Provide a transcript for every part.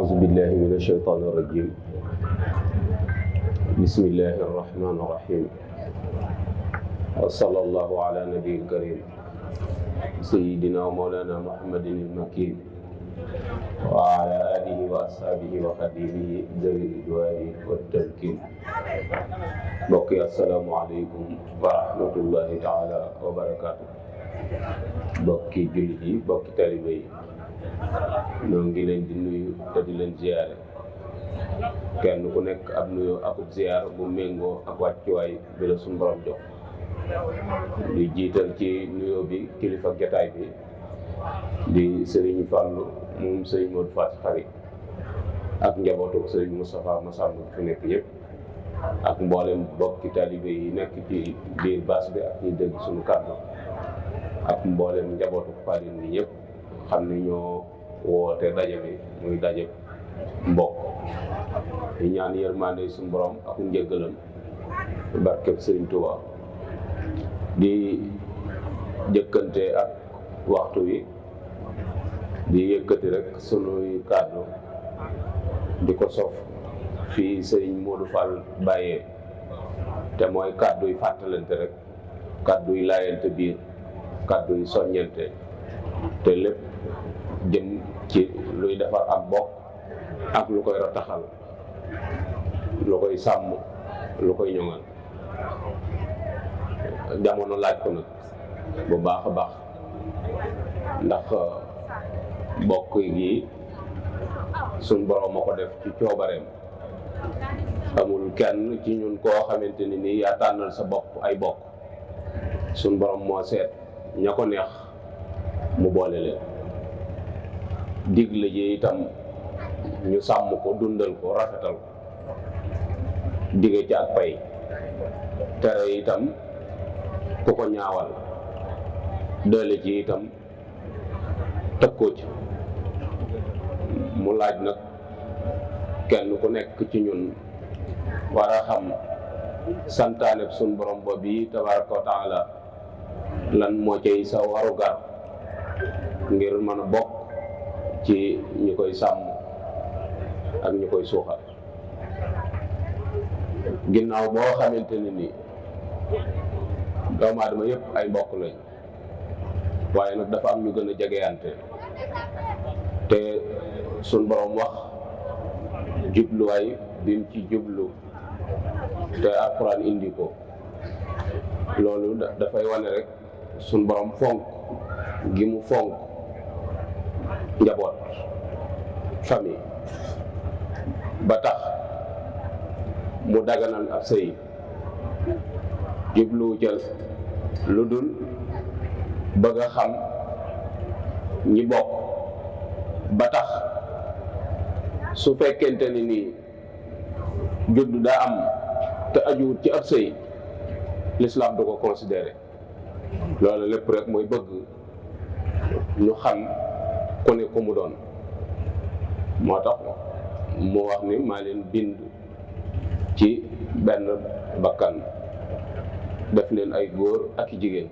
أعوذ بالله من الشيطان الرجيم بسم الله الرحمن الرحيم وصلى الله على نبي الكريم سيدنا ومولانا محمد المكين وعلى آله وأصحابه وخديمه ذوي الرضوان والتمكين. بقي السلام عليكم ورحمة الله تعالى وبركاته. بقي جلدي بقي تالبي ñoo ngi leen di nuyu te di leen ziyaare kenn ku nekk ab nuyoo akub ziyaar bu méngoo ak wàccuwaay bi la suñu borom jox di jiital ci nuyoo bi kilifa jotaay bi di Serigne Fallou moom Serigne Modou Faty Khary ak njabootu Serigne Moustapha Massamba fi nekk yëpp ak mboolem bokki taalibe yi nekk ci biir baas bi ak ñi dégg suñu kàddu ak mboolem njabootu Fallou bi yëpp xam ni ñoo woote daje bi muy daje mbokk di ñaan yërmande suñu borom ak njëggalam barkeb Serigne Touba di jëkkante ak waxtu wi di yëkkati rek sunuy kàddu di ko sof fii Serigne Modou Fall bàyyee te mooy kàddu yi fàttalante rek kàddu yi laayante biir kàddu yi soññante te lépp jëm ci luy defar ak bokk ak lu koy rataxal lu koy sàmm lu koy ñoŋal jamono laaj ko nag bu baax a baax ndax bokk gi suñ borom a ko def ci coobareem amul kenn ci ñun koo xamante ni nii yaa tànnal sa bopp ay bokk suñ borom moo seet ña ko neex mu boole leen digle ji itam ñu sàmm ko dundal ko rafetal ko dige ci ak pay tere itam ku ko ñaawal doole ci itam tëkkoo ci mu laaj nag kenn ku nekk ci ñun war a xam santaaneb suñ borom boobu yi tabaraka wa taala lan moo cay sa warugar ngir mën a bokk ci ñi koy sàmm ak ñi koy suuxal ginnaaw boo xamante ne ni doomu aadama yëpp ay mbokk lañ waaye nag dafa am ñu gën a jegeyante te suñ borom wax jubluwaay bi mu ci jublu te alxuraan indi ko loolu dafay wane rek suñ borom fonk gi mu fonk njaboot famille ba tax mu daganal ab sëy jubluwu jël lu dul bëgg a xam ñi bokk ba tax su fekkente ni nii judd daa am te ajuwut ci ab sëy l'islam du ko considéré loolu lépp rek mooy bëgg ñu xam ku ne ku mu doon moo tax mu wax ni maa leen bind ci benn bakkan def leen ay góor ak i jigéen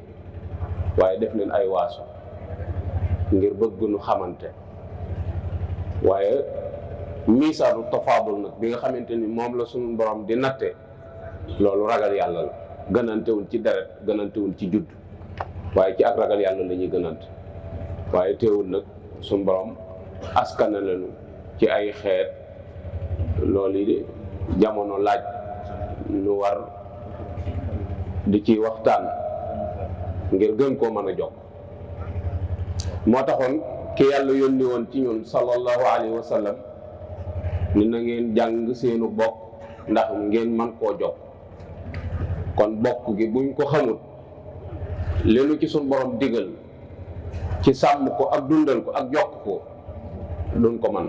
waaye def leen ay waaso ngir bëgg nu xamante waaye miisaanu tafaadul nag bi nga xamante ni moom la suñu borom di natte loolu ragal yàlla la gënantewul ci deret gënantewul ci judd waaye ci ak ragal yàlla la ñuy gënante waaye teewul nag suñu borom askana lañu ci ay xeet loolu yi jamono laaj nu war di ci waxtaan ngir gën koo mën a jokk moo taxoon ki yàlla yónni woon ci ñun sallallahu alayhi wa sallam ni na ngeen jàng seenu bokk ndax ngeen man koo jokk kon bokk gi buñ ko xamul leenu ci suñu borom digal ci sàmm ko ak dundal ko ak jokk ko duñ ko man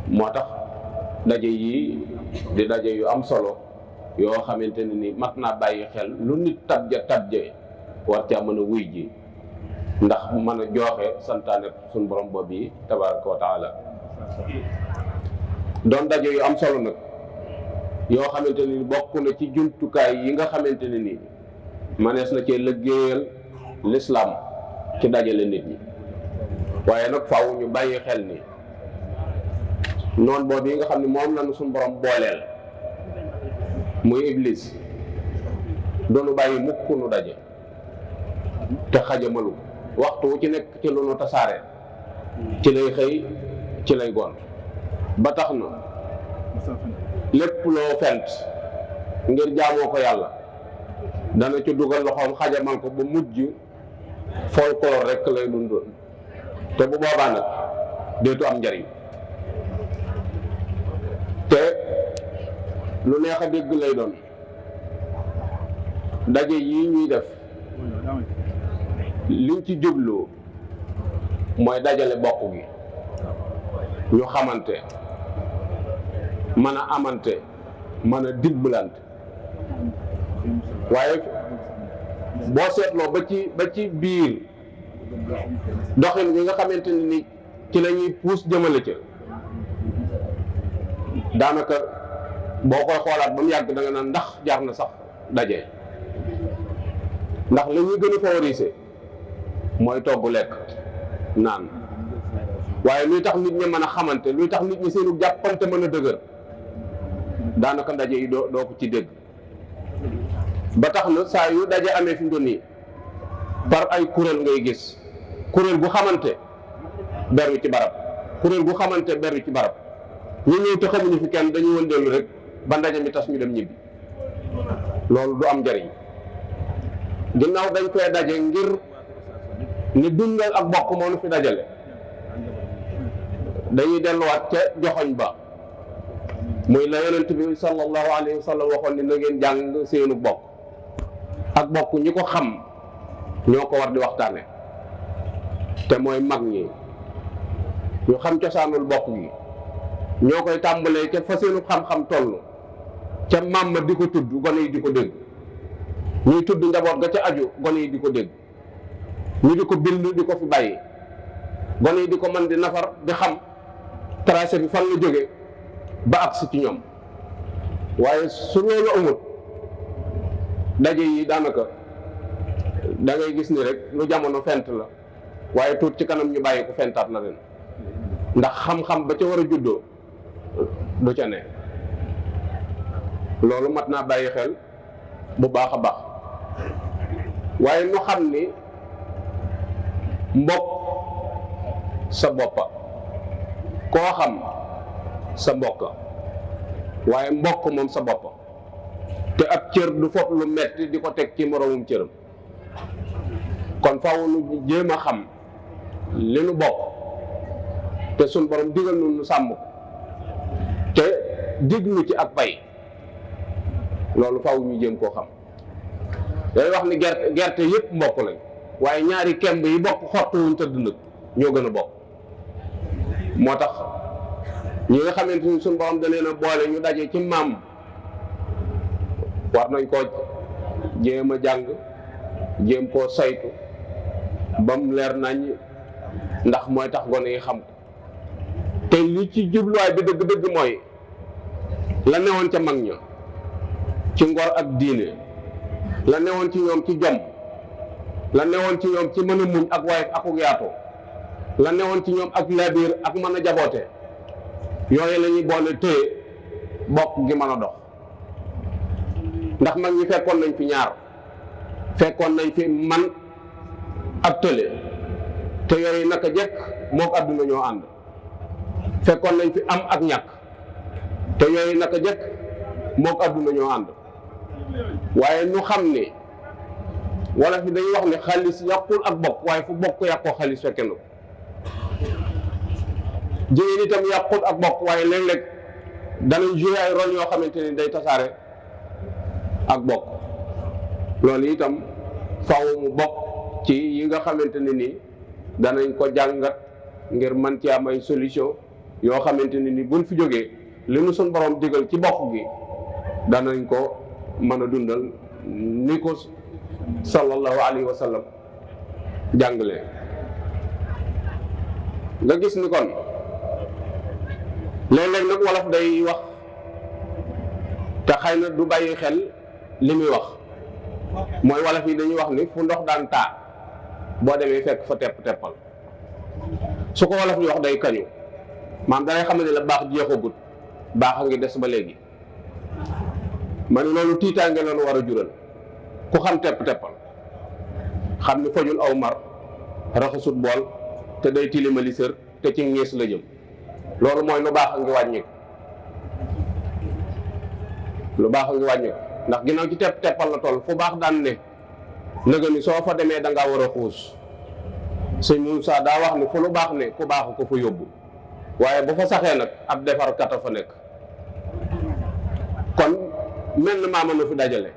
moo tax daje yi di daje yu am solo yoo xamante ne ni mat naa bàyyi xel lu nit tabje war caa mën a wuy ji ndax mën a jooxe santaane suñ borom boobu yi tabaraka wa taala doon daje yu am solo nag yoo xamante ne ni bokk na ci jumtukaay yi nga xamante ne ni manees na cee liggéeyal l'islam ci dajale nit ñi waaye nag faaw ñu bàyyi xel ni noon boobu yi nga xam ne moom lañu suñu borom booleel muy iblis doonu bàyyi mukk nu daje te xajamalu waxtu wu ci nekk ci lu nu tasaare ci lay xëy ci lay gont ba tax na lépp loo fent ngir jaamoo ko yàlla dana ci dugal loxoom xajamal ko ba mujj folklore rekk lay dundoon te bu boobaa nag deetu am njariñ te lu neex a dégg lay doon daje yii ñuy def liñ ci jublu mooy dajale bokk gi ñu xamante mën a amante mën a dimbalante waaye boo seetloo ba ci biir doxin bi nga xamante ni ci la ñuy puus jëmale ca daanaka boo koy xoolaat ba mu yàgg da nga naan ndax jar na sax daje ndax la ñuy gën a favoriser mooy togg lekk naan waaye luy tax nit ñi mën a xamante luy tax nit ñi seenu jàppante mën a dëgër daanaka ndaje yi doo ko ci dégg ba tax na saa yu daje amee fi mu doon nii par ay kuréel ngay gis kuréel gu xamante beru ci barab kuréel gu xamante beru ci barab ñu ñëw te xamuñu fi kenn dañuy wëndeelu rek ba ndaje mi tas ñu dem ñibbi loolu du am njariñ ginnaaw dañ koy daje ngir ni dundal ak bokk moo nu fi dajale dañuy delluwaat ca joxoñ ba muy la yonent bi sallallahu alayhi wa sallam waxoon ni na ngeen jàng seenu bokk ak bokk ñi ko xam ñoo ko war di waxtaane te mooy mag ñi ñu xam cosaanul bokk gi ñoo koy tàmbalee ca fa seenu xam-xam toll ca maam ma di ko tudd gone yi di ko dégg ñuy tudd njaboot ga ca aju gone yi di ko dégg ñu di ko bind di ko fi bàyyi gone yi di ko mën di nafar di xam tracé bi fan la jóge ba agsi ci ñoom waaye su loolu amut daje yi daanaka da ngay gis ni rek lu jamono fent la waaye tuut ci kanam ñu bàyyi ko fentaat la ren ndax xam-xam ba ca war a juddoo du ca ne loolu mat naa bàyyi xel bu baax a baax waaye nu xam ni mbokk sa boppa koo xam sa mbokk waaye mbokk moom sa boppa te ab cër du foog lu metti di ko teg ci moroomum cëram kon faaw nu jéem a xam li nu bokk te suñ borom digal nu sàmm ko te diglu ci ak pay loolu faaw ñu jéem koo xam day wax ni gerte yépp mbokk lañ waaye ñaari kemb yi bokk xottu wuñ tëdd nag ñoo gën a bokk moo tax ñi nga xamante ni suñ borom da leen a boole ñu daje ci maam war nañ koo jéem a jàng jéem koo saytu ba mu leer nañ ndax mooy tax gone yi xam ko te li ci jubluwaay bi dëgg-dëgg mooy la newoon ca mag ña ci ngor ak diine la newoon ci ñoom ci jom la newoon ci ñoom ci mën a muñ ak waay akuk yaatu la newoon ci ñoom ak labiir ak mën a jaboote yooyu la ñuy boole téye bokk gi mën a dox ndax mag ñi fekkoon nañ fi ñaar fekkoon nañ fi man ak tële te yooyu naka jekk mook àdduna ñoo ànd fekkoon nañ fi am ak ñàkk te yooyu naka jekk mook àdduna ñoo ànd waaye ñu xam ne wala fi dañuy wax ne xaalis yàqul ak bokk waaye fu bokk yàqoo xaalis fekke na ko jigéen itam yàqul ak bokk waaye léeg-léeg danañ jouer ay rôle yoo xamante ni day tasaare ak bokk loolu itam faaw mu bokk ci yi nga xamante ne nii danañ ko jàngat ngir mën ci am ay solution yoo xamante ne ni buñ fi jógee li nu suñ borom digal ci bokk gi danañ ko mën a dundal ni ko sallallahu alayhi wa sallam jàngale nga gis ni kon léeg-léeg nag wolof day wax te xëy na du bàyyi xel li muy wax mooy wolof yi dañuy wax ni fu ndox daan taa boo demee fekk fa tepp-teppal su ko wolof yi wax day kañu maam da ngay xam ne la baax jeexagut, baax a ngi des ba léegi. ma ne loolu tiitaange la nu war a jural ku xam tepp-teppal xam ni fajul aw mar, raxasut bool te day tilimali sër te ci ngees la jëm. loolu mooy lu baax a ngi wàññiku, lu baax a ngi wàññiku ndax ginnaaw ci tepp-teppal la toll. fu baax daan ne nëga ni soo fa demee da ngaa war a xuus. sëñ Moussa daa wax ni fu lu baax ne ku baax ko fa yóbbu, waaye bu fa saxee nag ab defarkat a fa nekk. kon mel na maama na fi dajale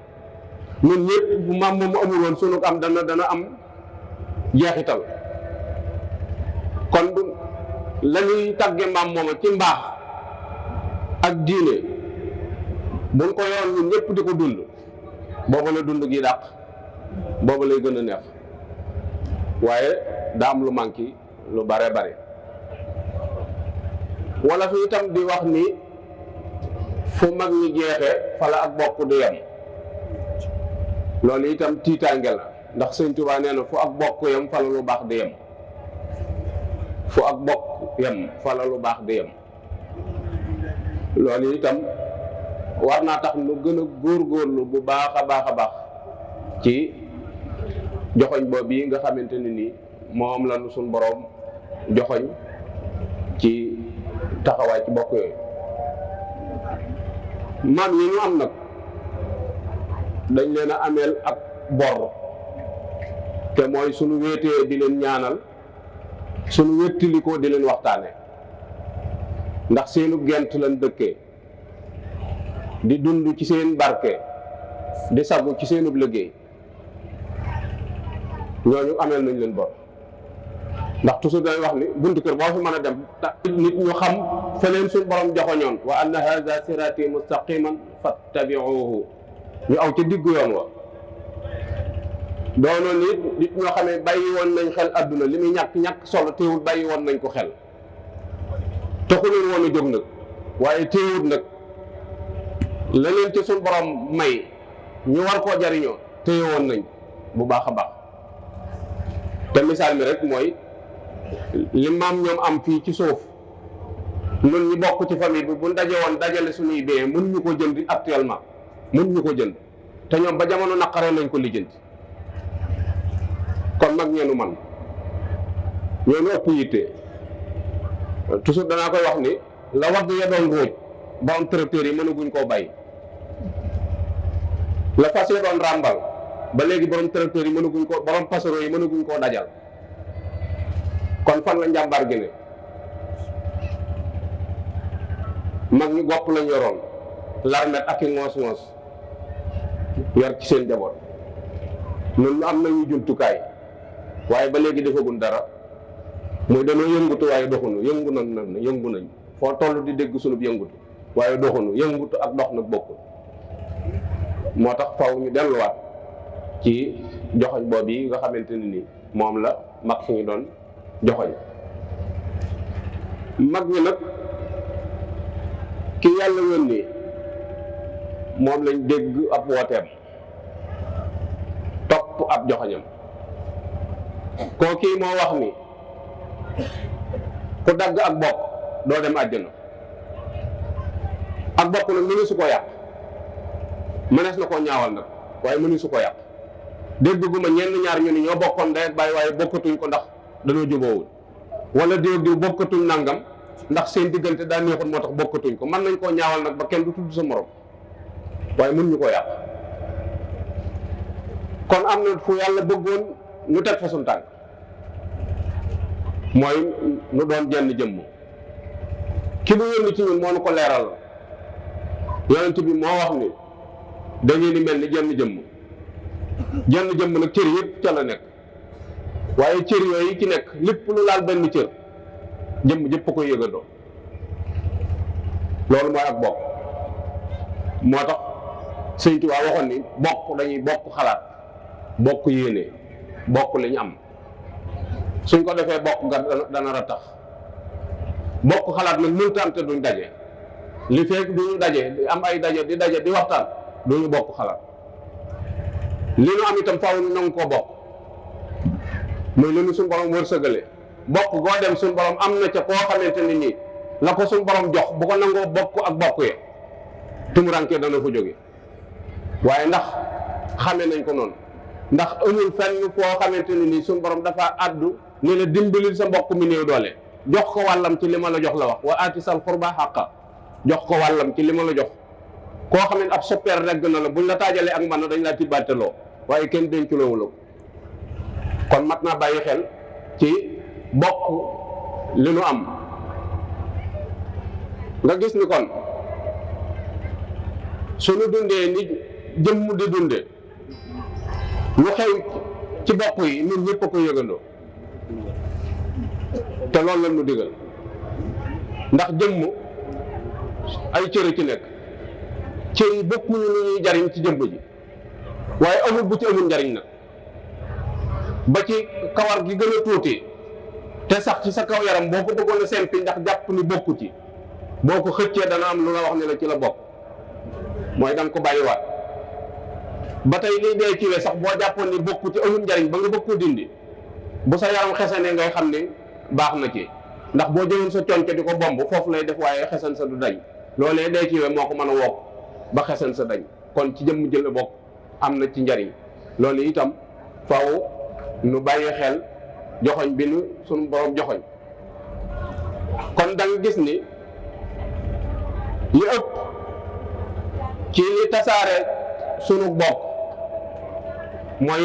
ñun ñëpp bu maam moom amul woon sunu am dana am jeexital. kon la ñuy tàgge maam mooma ci mbaax ak diine buñ ko yoon ñun ñëpp di ko dund, booba la dund gi dàq, booba lay gën a neex. waaye daa am lu manqué lu bare bare. wala fi itam di wax ni fu mag ñi jeexee fala ak bokk di yem. loolu itam tiitaange la ndax sëñ Tuubaa nee na fu ak bokk yem fala lu baax di yem, fu ak bokk yem fala lu baax di yem. loolu itam war naa tax nu gën a góorgóorlu bu baax a baax ci joxoñ boobu yi nga xamante ne nii moom la nu suñ boroom joxoñ ci taxawaay ci bokk yooyu. maam yi ñu am nag dañ leen a ameel ak bor, te mooy suñu wéetee di leen ñaanal, suñu wéttalikoo di leen waxtaane. ndax seenu gent lañ dëkkee, di dund ci seen barke, di sagu ci seenub liggéey. ñooñu ameel nañ leen bor. ndax toujours day wax ni buntu kër boo fi mën a dem nit ñu xam fa leen suñ borom joxoñoon wa anna hadha sirati mustaqiman fattabi'uhu, ñu aw ca diggu yoon wa. doonoon nit ñoo xam ne bàyyi woon nañ xel àdduna li muy ñàkk solo teewul bàyyi woon nañ ko xel, taxu leen woon a jóg nag. waaye teewul nag la leen ci suñ borom may ñu war koo jariñoo téye woon nañ bu baax a baax. te misaal mi rek mooy li maam ñoom am fii ci suuf, ñun ñi bokk ci famille bi bu daje woon dajale suñuy bien mën ñu ko jënd actuellement, mën ñu ko jënd, te ñoom ba jamono naqaree lañ ko lijjanti. kon mag ñeenu man ñoonu ëpp yitte. toujours danaa koy wax ni la wagg ya doon ruuj ba am tracteur yi mënaguñ koo bàyyi, la fas ya doon ràmbal ba léegi borom tracteur yi mënaguñ ko, borom pasero yi mënaguñ koo dajal. kon fan la njàmbaar gi ne? mag ñi gopp lañ yoroon, larmet ak i ngoos-ngoos yor ci seen jaboot. ñun am nañu jumtukaay waaye ba léegi defaguñ dara, muy dañoo yëngutu waaye doxunu. yëngu nañ foo toll di dégg sunub yëngutu waaye doxunu. yëngutu ak dox nag bokkul. moo tax faw ñu delluwaat ci joxoñ boobu yi nga xamante ne ni moom la mag suñu doon joxoñ. mag ñi nag ki yàlla yónni moom lañ dégg ab wooteem, topp ab joxoñam. kooki moo wax ni ku dagg ak bokk doo dem àjjana. ak bokk nag mënu su ko yàq, mënees na koo ñaawal nag waaye mënu su ko yàq. dégg gu ma ñenn ñaar ñu ni ñoo bokkoon ndey ak baay waaye bokkatuñ ko ndax dañoo jubóowul, wala diw bokkatuñ nangam ndax seen diggante daa neexul moo tax bokkatuñ ko. mën nañ koo ñaawal nag ba kenn du tudd sa morom waaye mën ñu ko yàq. kon am na fu yàlla bëggoon ñu teg fa suñu tànk, mooy nu doon jenn jëmm. ki bu yónni ci ñun moo nu ko leeral. yonent bi moo wax ni da ngeen di mel ni jenn jëmm. jenn jëmm nag cër yëpp ca la nekk, waaye cër yooyu ci nekk lépp lu laal benn cër jëmm jëpp koy yëgandoo. loolu mooy ak bokk. moo tax Sëñ Tuubaa waxoon ni bokk dañuy bokk xalaat, bokk yéene, bokk li ñu am. suñ ko defee bokk nga dana ratax. bokk xalaat nag mënta am te duñ daje. li fekk duñu daje di am ay daje di waxtaan duñu bokk xalaat. li nu am itam faaw ñu nangu koo bokk, muy li nu suñ borom wërsëgale. bokk goo dem suñ borom am na ca koo xamante ni nii la ko suñ borom jox bu ko nangoo bokk ak bokk ye tumuranke dana ko jóge waaye ndax xame nañ ko noonu ndax amul fenn foo xamante ne nii suñ borom dafa àddu ne la dimbalil sa mbokk mi néew doole jox ko wàllam ci li ma la jox la wax wa aati sal xurba xàqa jox ko wàllam ci li ma la jox koo xam ne ab soppeer regg na la buñ la taajalee ak man dañ laa tibbaateloo waaye kenn denculoowu la ko kon mat naa bàyyi xel ci bokk li nu am nga gis ni kon suñu dundee ni jëmm di dunde lu xew ci bokk yi ñun ñëpp a ko yëgandoo te loolu la ñu digal ndax jëmm ay cër ci nekk cër yi bokkuñu lu ñuy jariñ ci jëmm ji waaye amul bu ci amul njariñ nag ba ci kawar gi gën a tuuti te sax ci sa kaw yaram boo ko bëggoon a sempi ndax jàpp ni bokku ci boo ko xëccee dana am lu la wax ne la ci la bokk mooy danga ko bàyyiwaat ba tey liy dee ci we sax boo jàppoon ni bokku ci amul njariñ ba nga bëgg ko dindi bu sa yaram xesane ngay xam ne baax na ci ndax boo jëloon sa conco di ko bomb foofu lay def waaye xesan sa du dañ loolee dee ci we moo ko mën a wokk ba xesan sa dañ kon ci jëmm jël bokk am na ci njariñ loolu itam faw nu bàyyi xel joxoñ bi nu sunu borom joxoñ kon da nga gis ni li ëpp ci li tasaare sunu bokk mooy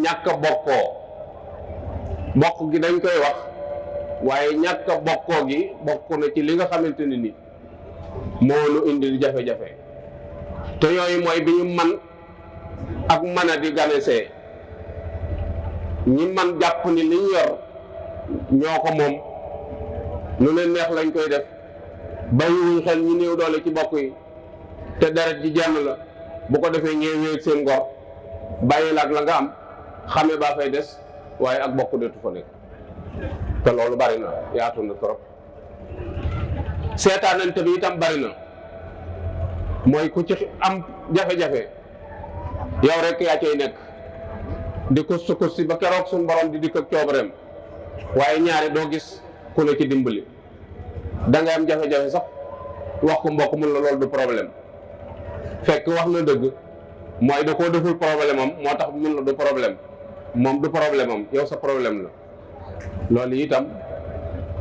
ñàkk bokkoo bokk gi dañ koy wax waaye ñàkk bokkoo gi bokk na ci li nga xamante ne ni moo nu indil jafe-jafe te yooyu mooy bi ñu man ak mën a di ganesee ñi man jàpp ni li ñu yor ñoo ko moom lu leen neex lañ koy def bàyyiwuñ xel ñi néew doole ci bokk yi te deret ji jenn la bu ko defee ñee wéeg seen ngor bàyyi la ak la nga am xame baa fay des waaye ak bokk deetu fa nekk te loolu bari na yaatu na trop seetaanante bi itam bari na mooy ku ci am jafe-jafe yow rek yaa cay nekk di kusti ba keroog suñu borom di dikk ak coobareem waaye ñaari doo gis ku la ci dimbali da ngay am jafe-jafe sax wax ko mbokk mun la loolu du problème fekk wax na dëgg mooy da koo deful problème am moo tax mun la du problème moom du problème am yow sa problème la loolu itam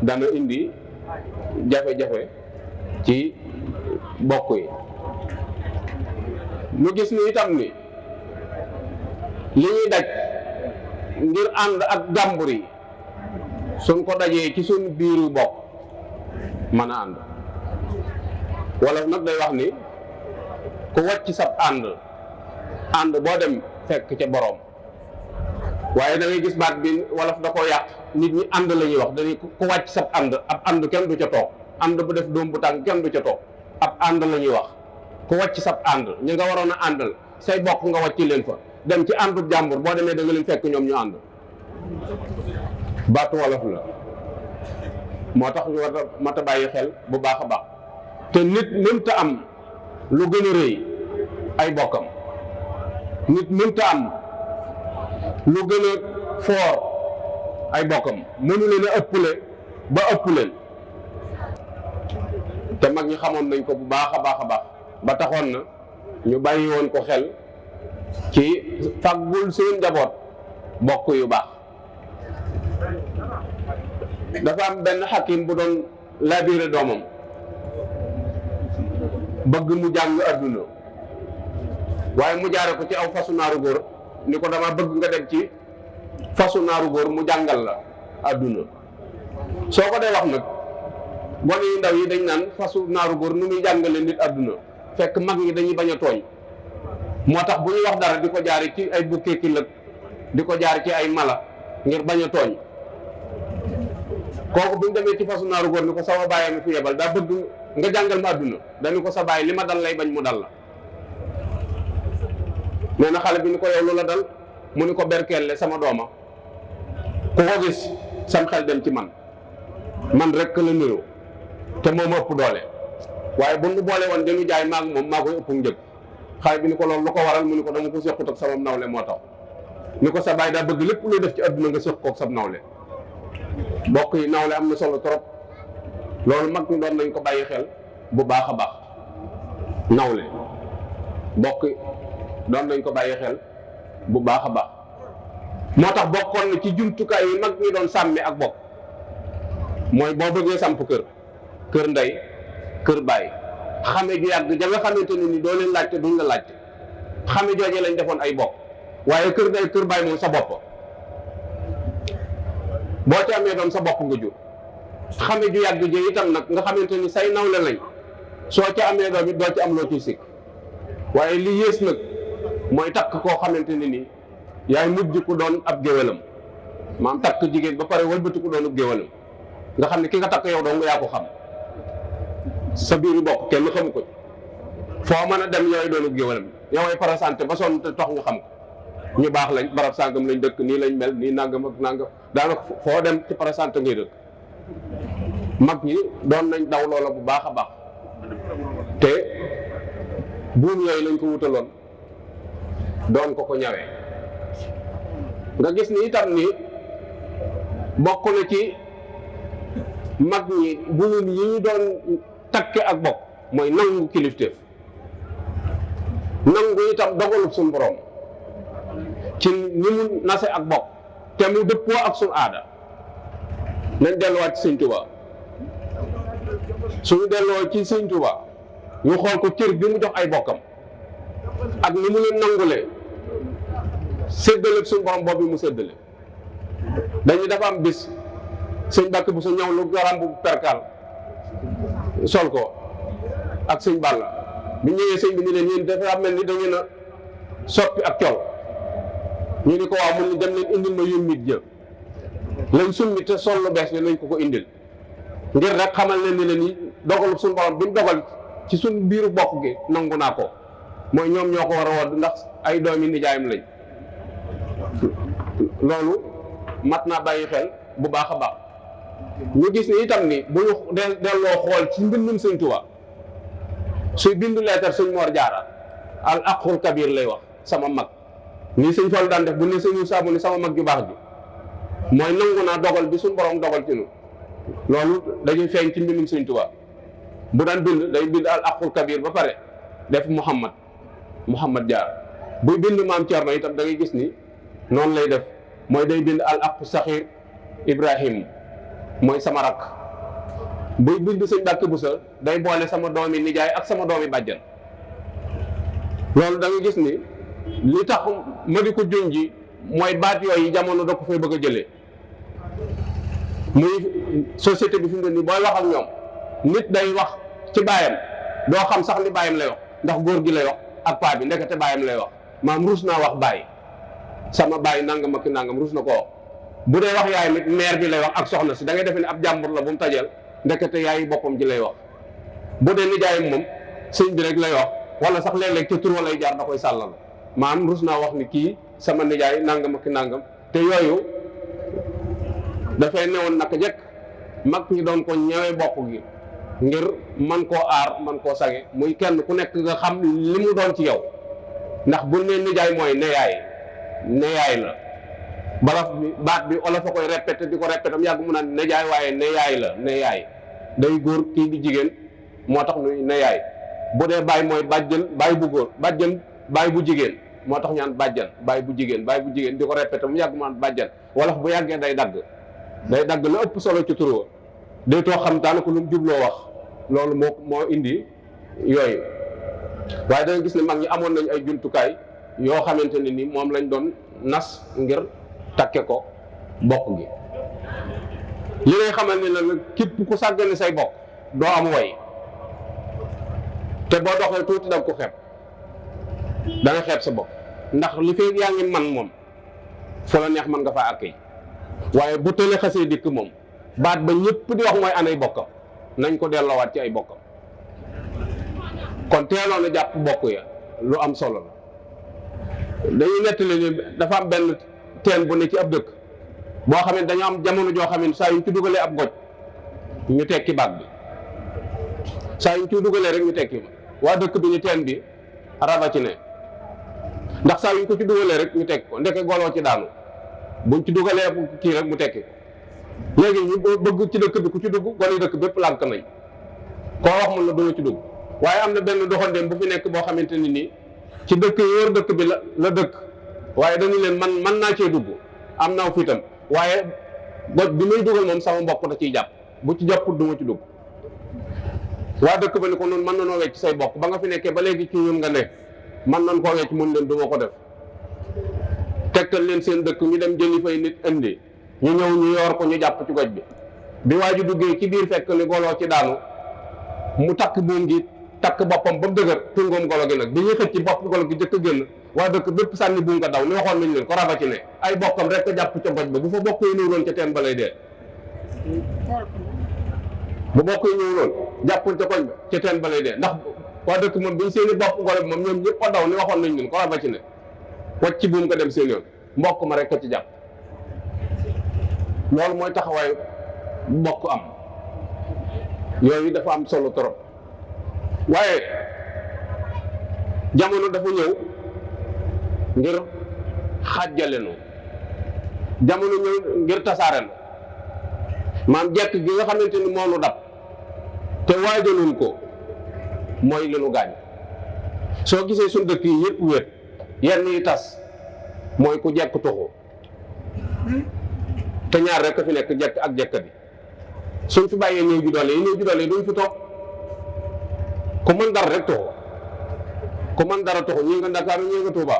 dana indi jafe-jafe ci bokk yi ñu gis ni itam ni li ñuy daj ngir ànd ak jàmbur yi suñ ko dajee ci suñ biiru bokk mën a ànd wala nag day wax ni ku wàcc sab ànd boo dem fekk ca boroom waaye da ngay gis baat bi wolof da koo yàq nit ñi ànd la ñuy wax dañuy ku wàcc sab ab ànd kenn du ca toog ànd bu def doom bu tàng kenn du ca toog ab ànd la ñuy wax ku wàcc sab ànd ñi nga waroon a àndal say bokk nga wàcc leen fa dem ci àndu jàmbur boo demee da nga leen fekk ñoom ñu ànd baatu wolof la moo tax ñu war a mat a bàyyi xel bu baax a baax te nit mënta am lu gën a rëy ay bokkam nit mënta am lu gën a foor ay bokkam mënu leen a ëppale ba ëpp leen te mag ñi xamoon nañ ko bu baax a baax a baax ba taxoon na ñu bàyyi woon ko xel ci faggul seen njaboot bokk yu baax dafa am benn xakim bu doon labiré doomam bëgg mu jàng adduna waaye mu jaare ko ci aw fasu naaru góor ni ko dama bëgg nga dem ci fasu naaru góor mu jàngal la adduna soo ko dee wax nag gone yu ndaw yi dañ naan fasu naaru góor nu muy jàngale nit adduna fekk mag ñi dañuy bañ a tooñ moo tax bu ñuy wax dara di ko jaari ci ay bukkee ki lëg di ko jaari ci ay mala ngir bañ a tooñ kooku bu ñu demee ci fasu naaru góor ni ko sama bàyyi mi fi yebal daa bëgg nga jàngal ma adduna dañu ko sa bàyyi li ma dal lay bañ mu dal la nee na xale bi ni ko yow lu la dal mu ni ko berkelle sama dooma ku ko gis sam xel dem ci man rek la nuyoo te moom ëpp doole waaye bu nu boole woon dañu jaay maag moom maa koy ëpp njëg xale bi ni ko loolu lu ko waral mu ni ko dama ko séqut ak sama nawle moo tax ni ko sa baay daa bëgg lépp luy def ci adduna nga séq kook sab nawle bokk yi nawle am na solo trop loolu mag ñi doon nañ ko bàyyi xel bu baax a baax. nawle bokk doon nañ ko bàyyi xel bu baax a baax moo tax bokkoon na ci jumtukaay yi mag ñi doon sàmme ak bokk mooy boo bëggee samp kër ndey kër baay xame ju yàgg ja nga xamante ne ni doo leen laajte duñ la laajte xame jooje lañ defoon ay bokk waaye kër ndey kër baay moom sa bopp boo ci amee doom sa bopp nga jur xame ju yàgg ji itam nag nga xamante ni say nawle lañ soo ca amee doom it doo ci am loo ciy sikk waaye li yées nag mooy takk koo xamante ne ni yaay mujj ku doon ab géwélam maam takk jigéen ba pare wëlbati ku doon ab géwélam nga xam ne ki nga takk yow dong yaa ko xam sa biiru bokk kenn xamu ko foo mën a dem yooyu doon ab géwélam yow ay parasanté ba sonn te tax ñu xam ko ñu baax lañ barab sàngam lañ dëkk nii lañ mel nii nangam ak nangam daanaka foo dem ci parasanté ngay dëkk mag ñi doon nañ daw loola bu baax a baax te buum yooyu lañ ko wutaloon doon ko ñawee nga gis ni itam ni bokk na ci mag ñi buum yi ñu doon takke ak bokk mooy nangu kilifteef nangu itam dogalub suñu borom ci ni mu nase ak bokk te mu dëppoo ak suñu aada nañ delluwaat ci Sëñ Tuubaa suñu delloo ci Sëñ Tuubaa ñu xool ko cër bi mu jox ay bokkam ak ni mu leen nangulee séddale suñu borom boobu mu séddale dañu dafa am bis sëñ Mbàkke bu sa ñëw lu garam bu perkaal sol ko ak sëñ Balla bi ñëwee sëñ bi ni leen yéen dafa mel ni da ngeen a soppi ak col ñu ni ko waaw mun ni dem leen indil ma yummit jë lañ summi te sol lu bees ne nañ ko indil ngir rek xamal leen ni leen ni dogalu suñu borom bi mu dogal ci suñ biiru bokk gi nangu naa ko mooy ñoom ñoo ko war a wodd ndax ay doomi nijaayam lañ loolu mat naa bàyyi xel bu baax a baax ñu gis ni itam ni bu ñu delloo xool ci mbindum Sëñ Tuubaa suy bindu leetar Sëñ Mor Jaara al aqul kabir lay wax sama mag nii Sëñ Fallu daan def bu ne Sëñ Muusaa mu ni sama mag ju baax ji mooy nangu naa dogal bi suñ borom dogal ci nu loolu dañuy feeñ ci mbindum Sëñ Tuubaa bu daan bind day bind al aqul kabir ba pare def Muhammad Jaar buy bind maam Cerno itam da ngay gis ni noonu lay def mooy day bind al aqu saxiir Ibrahim mooy sama rakk buy bind Sëñ Mbàkke Buso day boole sama doomi nijaay ak sama doomi bàjjan loolu da nga gis ni li tax ma di ko junji mooy baat yooyu jamono da ko fay bëgg a jëlee muy société bi fi mu ne nii booy wax ak ñoom nit day wax ci baayam doo xam sax li baayam lay wax ndax góor gi lay wax ak paa bi ndekete baayam lay wax maam ruus naa wax baay sama baay nangam ak nangam ruus na ko wax bu dee wax yaay mit mère bi lay wax ak soxna si da ngay defe ne ab jàmbur la bu mu tajal ndekete yaay boppam ji lay wax bu dee nijaayam moom sëñ bi rek lay wax wala sax léeg-léeg ca tur wa lay jaar da koy sàllal maam ruus naa wax ni kii sama nijaay nangam ak nangam te yooyu dafay newoon naka jekk mag ñi doon ko ñëwee bokk gi ngir man koo aar man koo sange muy kenn ku nekk nga xam li mu doon ci yow ndax bu ne nijaay mooy neyaay la balaf bi baat bi olof a koy répété di ko répété am yàgg mu naan nijaay waaye neyaay la neyaay day góor kii di jigéen moo tax nuy neyaay bu dee baay mooy bàjjan baay bu góor bàjjan baay bu jigéen moo tax ñaan bàjjan baay bu jigéen di ko répété mu yàgg mu naan bàjjan wolof bu yàggee day dagg la ëpp solo ci tur wa day too xam daanaka ko lu mu jubloo wax loolu moo indi yooyu waaye da nga gis ne mag ñi amoon nañ ay jumtukaay yoo xamante ne ni moom lañ doon nas ngir takke ko bokk gi li ngay xamal ni la képp ku sàggane say bokk doo am woy te boo doxee tuuti danga ko xeeb da nga xeeb sa bopp ndax li fee yaa ngi man moom fu la neex man nga faa àkkee waaye bu tële xasee dikk moom baat ba ñëpp di wax mooy anay bokkam nañ ko delloowaat ci ay bokkam kon teeloon a jàpp bokk ya lu am solo la dañuy nettali ni dafa am benn teen bu ne ci ab dëkk boo xam ne dañoo am jamono joo xam ne saa yuñ ci dugalee ab goj ñu tekki baat bi saa yuñ ci dugalee rek ñu tekki ma waa dëkk bi ñu teen bi raba ci ne ndax saa yuñ ko ci dugalee rek ñu tekki ko ndeke goloo ci daanu buñ ci dugalee kii rek mu tekki ko léegi ñu bëgg ci dëkk bi ku ci dugg gone dëkk bépp lànk nañ koo wax mun la doo ci dugg. waaye am na benn doxandéem bu fi nekk boo xamante ni nii ci dëkk yor dëkk bi la dëkk waaye dañu leen man naa cee dugg am naa fi itam waaye goj bi muy dugal moom sama mbokk da ciy jàpp bu ci jàpput du ma ci dugg. waa dëkk ba ni ko noonu mën nanoo wecc say bokk ba nga fi nekkee ba léegi ci ñun nga ne man nañ koo wecc mun leen du ma ko def tegtal leen seen dëkk ñu dem jëli fay nit indi ñu ñëw ñu yor ko ñu jàpp ci goj bi waa ji duggee ci biir fekk ni goloo ci daanu mu takk buum gi takk boppam ba mu dëgër tungoom golo gi nag bi ñuy xëcc bopp golo gi jëkk a génn waa dëkk bépp sànni buum nga daw ni waxoon nañ leen ko raba ci ne ay bokkam rek a jàpp ca goj ba bu fa bokk yi ñëw doon ca teen ba lay dee bu bokk yi ñëw doon jàppul ca koñ ba ca teen ba lay dee ndax waa dëkk moom biñ seeni bopp golo bi moom ñoom ñëpp a daw ni waxoon nañ leen ko raba ci ne wacc ci buum nga dem seen yoon mbokk ma rek ko ci jàpp loolu mooy taxawaay mbokk am yooyu dafa am solo trop waaye jamono dafa ñëw ngir xàjjale nu jamono ñëw ngir tasaare nu maam jekk gi nga xamante ni moo nu dab te waajaluñ ko mooy li nu gaañ soo gisee suñ dëkk yi yëpp wéet yenn yi tas mooy ku jekk tuxu te ñaar rek fi nekk jekk ak jekkadi suñ fi bàyyee néew ju doole yi duñ fi toog ku mën dara rek tuxu ku mën dara tuxu ñii nga Ndakaaru ñii nga Tuuba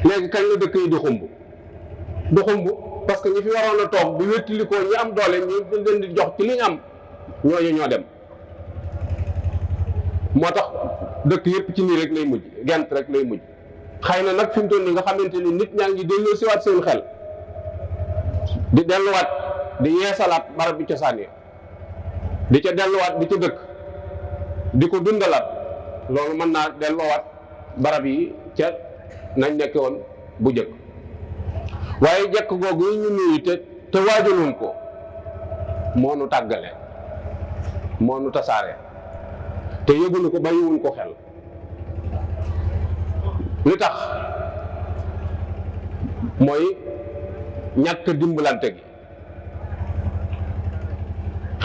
léegi kañ la dëkk yi di xumb parce que ñi fi waroon a toog di wéttali ko ñi am doole ñu leen di jox ci li ñu am ñooñu ñoo dem moo tax dëkk yëpp ci nii rek lay mujj gent rek lay mujj xëy na nag fi mu toll nii nga xamante ni nit ñaa ngi delloo siwaat seen xel di delluwaat di yeesalaat barab bi cosaan yi di ca delluwaat di ca dëkk di ko dundalaat loolu mën naa delloowaat barab yi ca nañ nekke woon bu jëkk waaye jekk googu yi ñu nuyu te waajaluñ ko moo nu tàggale moo nu tasaare te yëgunu ko bàyyiwuñ ko xel li tax mooy ñàkk dimbalante gi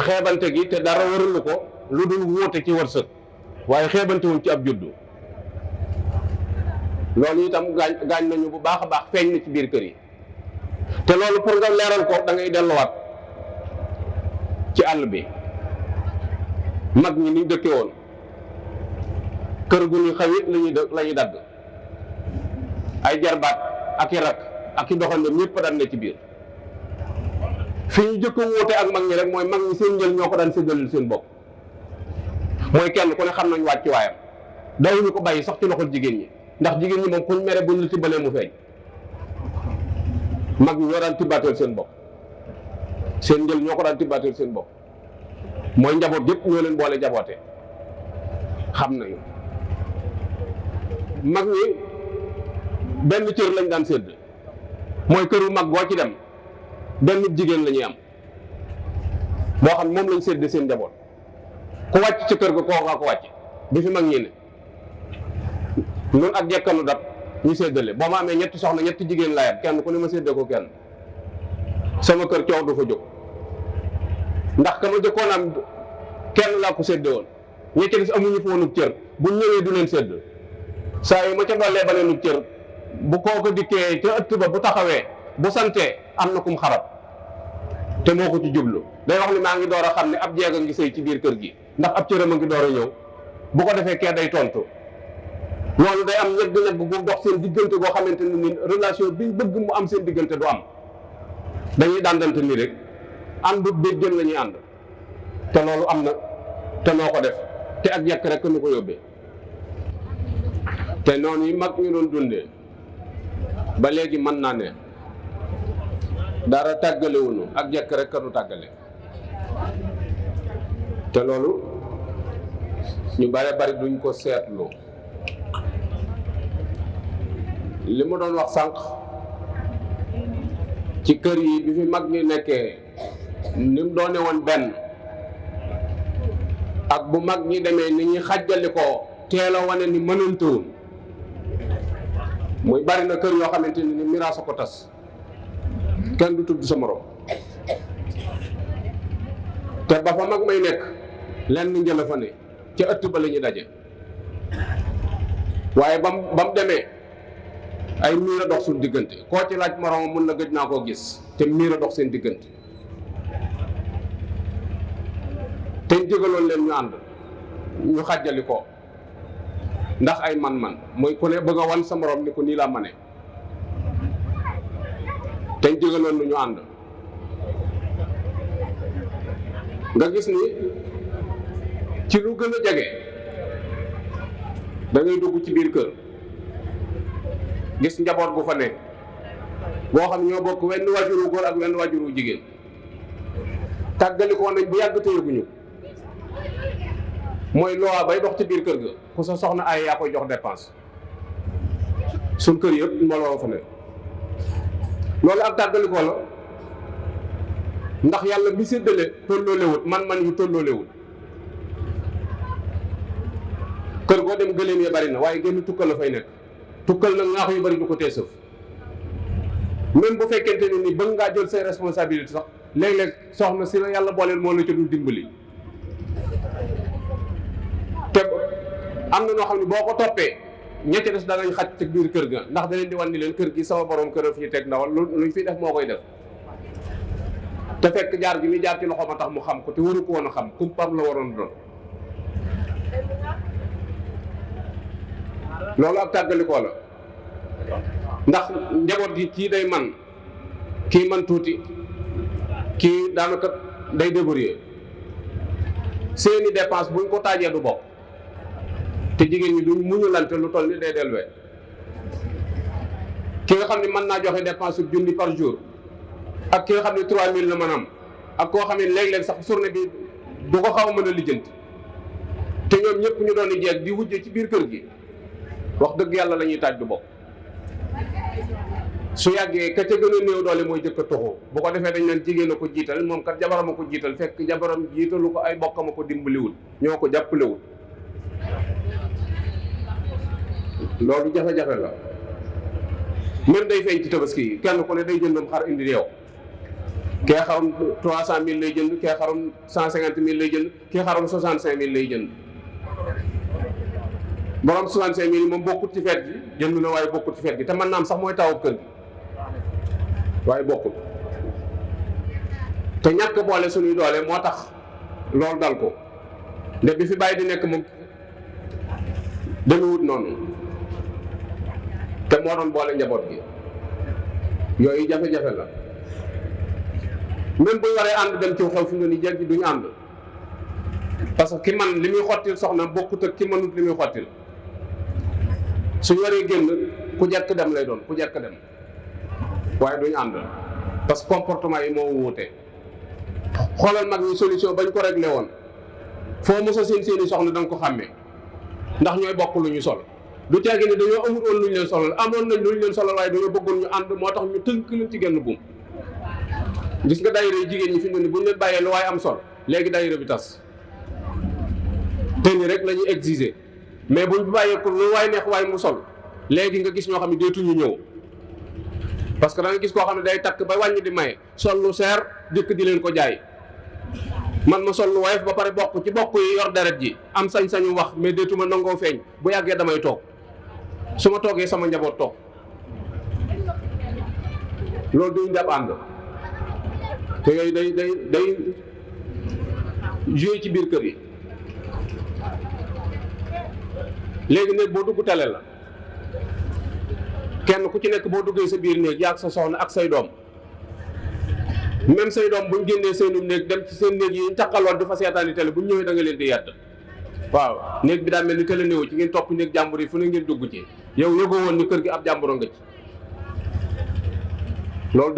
xeebante gi te dara waralu ko lu dul wóote ci wërsëg waaye xeebante wuñ ci ab juddu loolu itam gaañ nañu bu baax a baax feeñ na ci biir kër yi te loolu pour nga leeral ko da ngay delluwaat ci àll bi mag ñi ni dëkke woon kër gu ñu xawit lañuy dagg ay jarbaat ak i rak ak i doxandem ñëpp daan ne ci biir fi ñu jëkk wóote ak mag ñi rek mooy mag ñi seen njël ñoo ko daan séddalil seen bopp mooy kenn ku ne xam nañ wàcc waayam dawuñu ko bàyyi sax ci loxol jigéen ñi ndax jigéen ñi moom kuñ mere buñ la tibbalee mu feeñ mag ñi ñoo daan tibbaateel seen bopp seen njël ñoo ko daan tibbaateel seen bopp mooy njaboot yëpp ñoo leen boole jaboote xam nañu mag ñi benn cër lañ daan sédd mooy këru mag boo ci dem benn jigéen la ñuy am boo xam moom lañ sédd seen njaboot ku wàcc ci kër ga kooka ko wàcc bi fi mag ñi ne noonu ak jekkanu dab ñu séddale boo ma amee ñetti soxna ñetti jigéen laa yam kenn ku ne ma séddee ko kenn sama kër coow du fa jóg ndax ka ma jëkkoon am kenn laa ko sédde woon ñecce des amuñu fa woonub cër buñ ñëwee du leen sédd saa yi ma ca dollee ba neenub cër bu kooku dikkee ca ëtt ba bu taxawee bu santee am na kum xarab te moo ko ci jublu day wax ni maa ngi door a xam ne ab jeeg a ngi sëy ci biir kër gi ndax ab cëram a ngi door a ñëw bu ko defee kee day tontu loolu day am ñegg-ñegg bu dox seen diggante boo xamante ne ni relation biñ bëgg mu am seen diggante du am dañuy dàndante ni rek àndu béjjën la ñuy ànd te loolu am na te noo ko def te ak yekk rek nu ko yóbbee te noonu yi mag ñu doon dundee ba léegi mën naa ne dara tàggalewuñu ak jekk rek nu tàggale te loolu ñu bare bari duñ ko seetlu li ma doon wax sànq ci kër yi bi fi mag ñi nekkee ni mu doone woon benn ak bu mag ñi demee ni ñuy xàjjali ko teel a wane ni mënantewul muy bari na kër yoo xamante ni miraas a ko tas kenn du tudd sa morom te ba fa mag may nekk lenn njëla fa ne ca ëtt ba la ñu daje waaye ba mu demee ay miir a dox suñ diggante koo ci laaj moroomam mun na gëj naa koo gis te miir a dox seen diggante te jégaloon leen ñu ànd ñu xàjjali ko ndax ay man-man mooy ku ne bëgg a wan sa morom ni ko nii laa mane te jégaloon nu ñu ànd nga gis ni ci lu gën a jege da ngay dugg ci biir kër gis njaboot gu fa ne boo xam ñoo bokk wenn wajuru góor ak wenn wajuru jigéen tàggalikoo nañ bu yàgg te yëguñu mooy loi bay dox ci biir kër ga ku sa soxna ay yaa koy jox dépense suñ kër yëpp mbooloo fa ne loolu ak tàggalikoo la ndax yàlla bi séddale tolloolewut man yu tolloolewut kër goo dem gëléem ya bari na waaye génn tukkal la fay nekk tukkal nag ngaax yu bari du ko tee sëf même bu fekkente ne ni bëgg ngaa jël say responsabilité sax léeg-léeg soxna si la yàlla booleel moo la ca dul dimbali te am na noo xam ne boo ko toppee ña ca des danañ xaj ci biir kër ga ndax da leen di wan ni leen kër gi sama borom kër a fii teg ndawal luñ fiy def moo koy def te fekk jaar gi ni jaar ci loxo ma tax mu xam ko te waru ko woon a xam kumpam la waroon doon loolu ak tàggalikoo la ndax njaboot gi kii day man kii man tuuti kii daanaka day débrouiller seeni dépense buñ ko taajee du bokk te jigéen ñi duñ muñulante lu toll ni day delluwee ki nga xam ne mën naa joxe dépense su junni par jour ak ki nga xam ne 3000 la mën am ak koo xam ne léeg-léeg sax journée bi du ko xaw a mën a lijjanti te ñoom ñëpp ñu doon di jeeg di wujje ci biir kër gi wax dëgg yàlla la ñuy taaj du bokk su yàggee ka ca gën a néew doole mooy jëkk a toxu bu ko defee dañ leen jigéen a ko jiital moom kat jabaram a ko jiital fekk jabaram jiitalu ko ay bokkam a ko dimbaliwul ñoo ko jàppalewul loolu jafe-jafe la même day feeñ ci tabaski yi kenn ku ne day jëndam xar indi yow kee xarum 300000 lay jënd kee xarum 150000 lay jënd kee xarum 65000 lay jënd borom 65000 yi moom bokkut ci feet gi jënd na waaye bokkut ci feet gi te mën naam sax mooy tawub kër gi waaye bokkut te ñàkk boole suñuy doole moo tax loolu dal ko nde bi fi bàyyi di nekk moom demewut noonu te moo doon boole njaboot gi yooyu jafe-jafe la même buñ waree ànd dem ci xew fi mu ne nii jéggi duñu ànd parce que ki man li muy xottil soxna bokkut ak ki mënut li muy xottil suñu waree génn ku jekk dem lay doon ku jekk dem waaye duñu ànd parce que comportement yi moo wuute xoolal mag ñi solution bañ ko réglé woon foo mos a seeni soxna da nga ko xàmmee ndax ñooy bokk lu ñu sol du teegi ni dañoo amul woon lu ñu leen solal amoon nañ lu ñu leen solal waaye dañoo bëggoon ñu ànd moo tax ñu tënk leen ci genn buum gis nga daayira yi jigéen ñi fi mu ne bu ñu leen bàyyee lu waaye am sol léegi daayira bi tas te ni rek la ñuy exiger mais buñ bàyyee ko lu waay neex waaye mu sol léegi nga gis ñoo xam ne deetuñu ñëw parce que da nga gis koo xam ne day takk ba wàññi di maye sol lu seer dëkk di leen ko jaay man ma sol lu woyof ba pare bokk ci bokk yi yor deret ji am sañ-sañu wax mais deetuma nangoo feeñ bu yàggee damay toog su ma toogee sama njaboot toog loolu duñ dab ànd te yooyu day joué ci biir kër yi léegi néeg boo dugg tale la kenn ku ci nekk boo duggee sa biir néeg yaa ak sa soxna ak say doom même say doom buñ génnee seenum néeg dem ci seen néeg yi ñu takkaloon di fa seetaani télé buñ ñëwee da nga leen di yàdd waaw néeg bi daa mel ni télé néew ci ngeen topp néeg jàmbur yi fu ne ngeen dugg ci yow yëgoo woon ni kër gi ab jàmburo nga ci loolu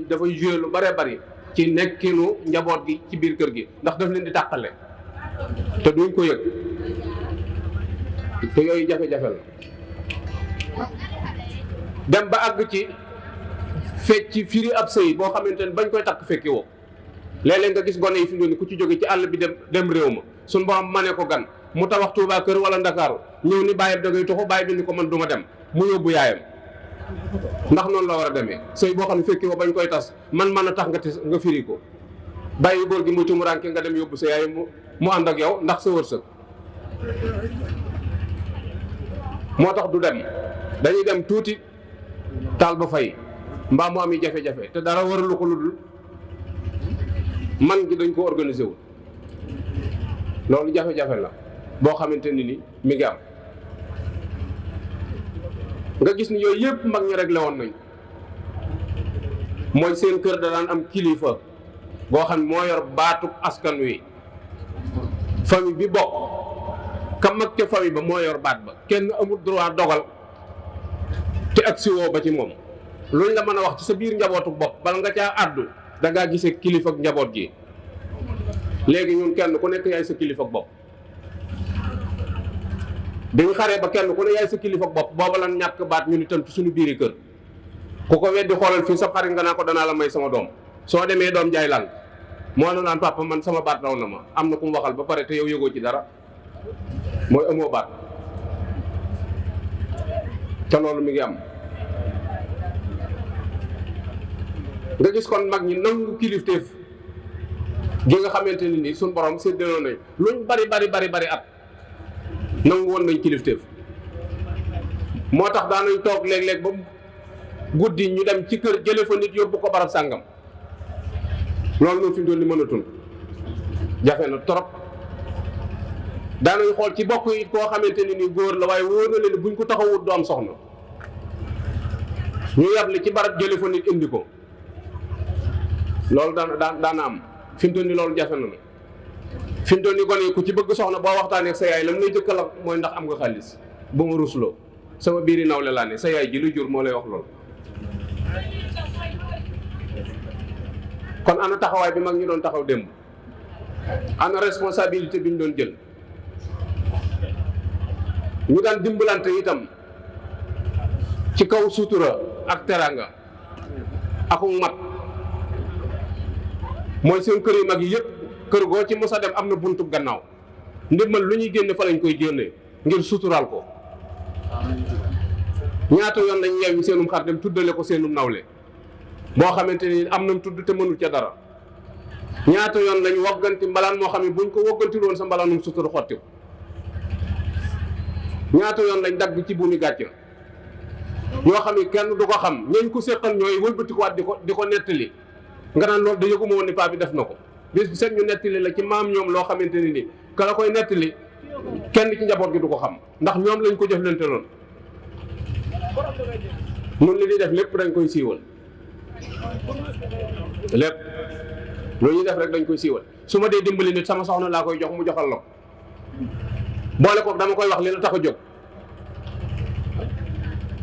dafay joué lu bare bari ci nekkinu njaboot gi ci biir kër gi ndax daf leen di tàqale te duñ ko yëg te yooyu jafe-jafe la dem ba àgg ci fecc firi ab sëy boo xamante ne bañ koy takk fekki woo léeg-léeg nga gis gone yi fi mu ne ku ci jóge ci àll bi dem réew ma suñ borom ma ne ko gan mu tabax Tuubaa kër wala Ndakaaru ñëw ni bàyyam da ngay toxu bàyyi bi ni ko man du ma dem mu yóbbu yaayam ndax noonu la war a demee sëy boo xam ne fekki woo bañ koy tas man mën a tax nga firi ko bàyyi góor gi mu tumuraanke nga dem yóbbu sa yaay mu ànd ak yow ndax sa wërsëg. moo tax du dem, dañuy dem tuuti taal ba fay mbaa mu am yi jafe-jafe te dara waralu ko lu dul man gi dañ ko organisé wul. loolu jafe-jafe la boo xamante ni mi ngi am. nga gis ni yooyu yëpp mag ñi réglé woon nañ, mooy seen kër da daan am kilifa boo xam ne moo yor baatub askan wi. famille bi bokk ka mag ca famille ba moo yor baat ba, kenn amul droit dogal te ak si woo ba ci moom. luñ la mën a wax ci sa biir njabootu bopp bala nga caa àddu da ngaa gisee kilifa ak njaboot gi. léegi ñun kenn ku nekk yaay sa kilifa ak bopp. bi ñu xaree ba kenn ku ne yaay sa kilifa ak bopp booba lan ñàkk baat ñu ni tam ci suñu biiri kër. ku ko weddi xoolal fii sa xarit nga naa ko danaa la may sama doom, soo demee doom jaay lan moo la naan papa man sama baat raw na ma, am na ku mu waxal ba pare te yow yëgoo ci dara, mooy amoo baat. te loolu mi ngi am. nga gis kon mag ñi nangu kilifteef gi nga xamante ni nii suñ borom séddaloo nañ luñ bari at nangu woon nañ kilifteef. moo tax daanañ toog léeg-léeg ba guddi ñu dem ci kër jële fa nit yóbbu ko barab sàngam. loolu noonu fi mu doon li mënatul, jafe na trop. daanañ xool ci bokk yi koo xamante ni nii góor la waaye wóor na leen buñ ko taxawut du am soxna, ñu yable ci barab jële fa nit indi ko. loolu daana am. fi mu toll nii loolu jafe na la. fi mu toll nii gone yi ku ci bëgg soxna boo waxtaanee ak sa yaay lam lay jëkka la mooy ndax am nga xaalis ba ma rusloo sama biiri nawle laa ne sa yaay ji lu jur moo lay wax loolu. kon ana taxawaay bi mag ñu doon taxaw démb, ana responsabilité bi ñu doon jël. ñu daan dimbalante itam ci kaw sutura ak teranga ak mat. mooy seen kër yu mag yi yëpp kër goo ci mos a dem am na buntu gannaaw, ndimbal lu ñuy génne fa lañ koy génnee ngir suturaal ko. ñaata yoon lañ yeewi seenum xar dem tuddale ko seenum nawle boo xamante ni am nam tudd te mënul ca dara. ñaata yoon lañ wogganti mbalaan moo xam ne buñ ko wogganti woon sa mbalaanum sutura xotti ko. ñaata yoon lañ dagg ci buumi gàcce ñoo xam ne kenn du ko xam, ñañ ko séqal ñooy wëlbatikuwaat di ko nettali. nga naan loolu da yëguma woon ni paa bi def na ko, bis bi seen ñu nettali la ci maam ñoom loo xamante ni nii ka la koy nettali kenn ci njaboot gi du ko xam ndax ñoom lañ ko jëflante loon. mun li di def lépp dañ koy siiwal, lépp lu ñuy def rek dañ koy siiwal. su ma dee dimbali nit sama soxna laa koy jox mu joxal la ko, boole ko dama koy wax li la tax a jóg.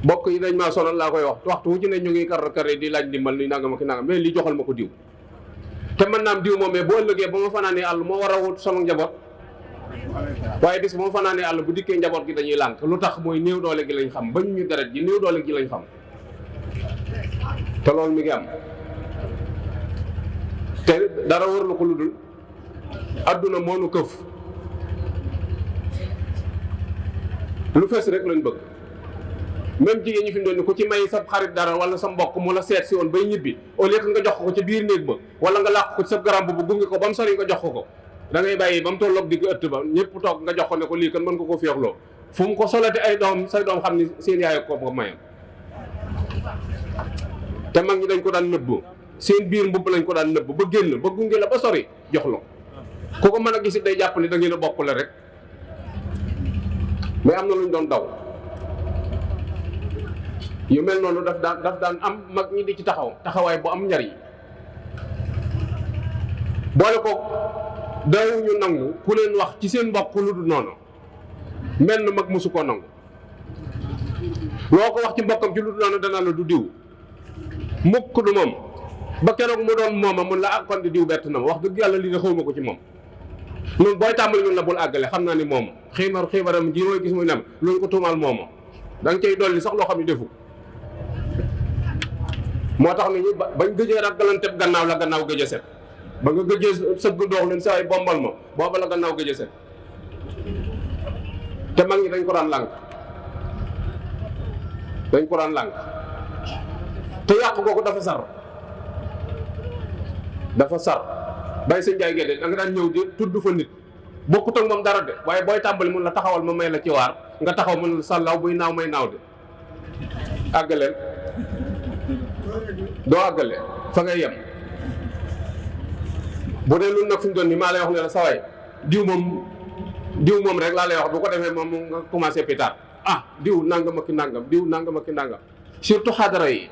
bokk yi dañ maa sonal laa koy wax waxtu wu ci ne ñu ngi kar di laaj ndimbal ni nangam ak nangam, mais li joxal ma ko diw. te mën naa am diw moom mais boo ëllëgee ba ma fanaanee àll moo war a wut sama njaboot, waaye bis ba ma fanaanee àll bu dikkee njaboot gi dañuy lànk. lu tax mooy néew doole gi lañ xam, bañ ñu deret ji néew doole gi lañ xam. te loolu mi ngi am. te dara warlu ko lu dul adduna moo nu këf, lu fees rek lañ bëgg. même jigéen ñi fi mu doon ni ku ci may sa xarit dara wala sa mbokk mu la seet si woon bay ñibbi, au lieu que nga jox ko ci biir néeg ba wala nga làq ko ci sa garam bu gunge ko ba mu sori nga jox ko da ngay bàyyi ba mu tolloog digg ëtt ba ñëpp toog nga jox ko ne ko lii kan mën nga koo féexloo. fu mu ko solati ay doom say doom xam ni seen yaay ko mayam. te mag ñi dañ ko daan nëbbu, seen biir mbubb lañ ko daan nëbbu ba génn ba gunge la ba sori jox la ku ko mën a gisit day jàpp ni da ngeen a bokk la rek. mais am na lu ñu doon daw. yu mel noonu daf daan am mag ñi di ci taxawaay bu am njariñ. boole ko daawuñu nangu ku leen wax ci seen mbokk lu dul noonu, mel na mag mosu koo nangu. loo ko wax ci mbokkam ci lu dul noonu danaa la du diw mukk du moom, ba keroog mu doon mooma mun la ak kon di diw bett na ma wax dëgg yàlla lii de xaw ma ko ci moom. ñun booy tàmbali ñun la bul àggale xam naa ni mooma xiibaram ji mooy gis muy nem luñ ko tuumaal mooma da nga cay dolli sax loo xam ne defu. moo tax nit ñi bañ gëjee ragalante gannaaw la gannaaw gëj a set, ba nga gëjee sëgg doox leen saa yi bombal ma booba la gannaaw gëj a set. te mag ñi dañ ko daan lànk, te yàq googu dafa sar Baye Sëñ Njaay Gédé da nga daan ñëw di tudd fa nit bokkut ak moom dara de waaye booy tàmbali mun la taxawal ma may la ci waar nga taxaw mun la sàllaw buy naaw may naaw de àggaleel doo àggale fa ngay yem. bu dee lu nag fi mu doon nii maa lay wax ne la saway diw moom rek laa lay wax bu ko defee moom nga commencé pétard diw nangam ak ki nangam diw nangam ak ki nangam surtout xadara yi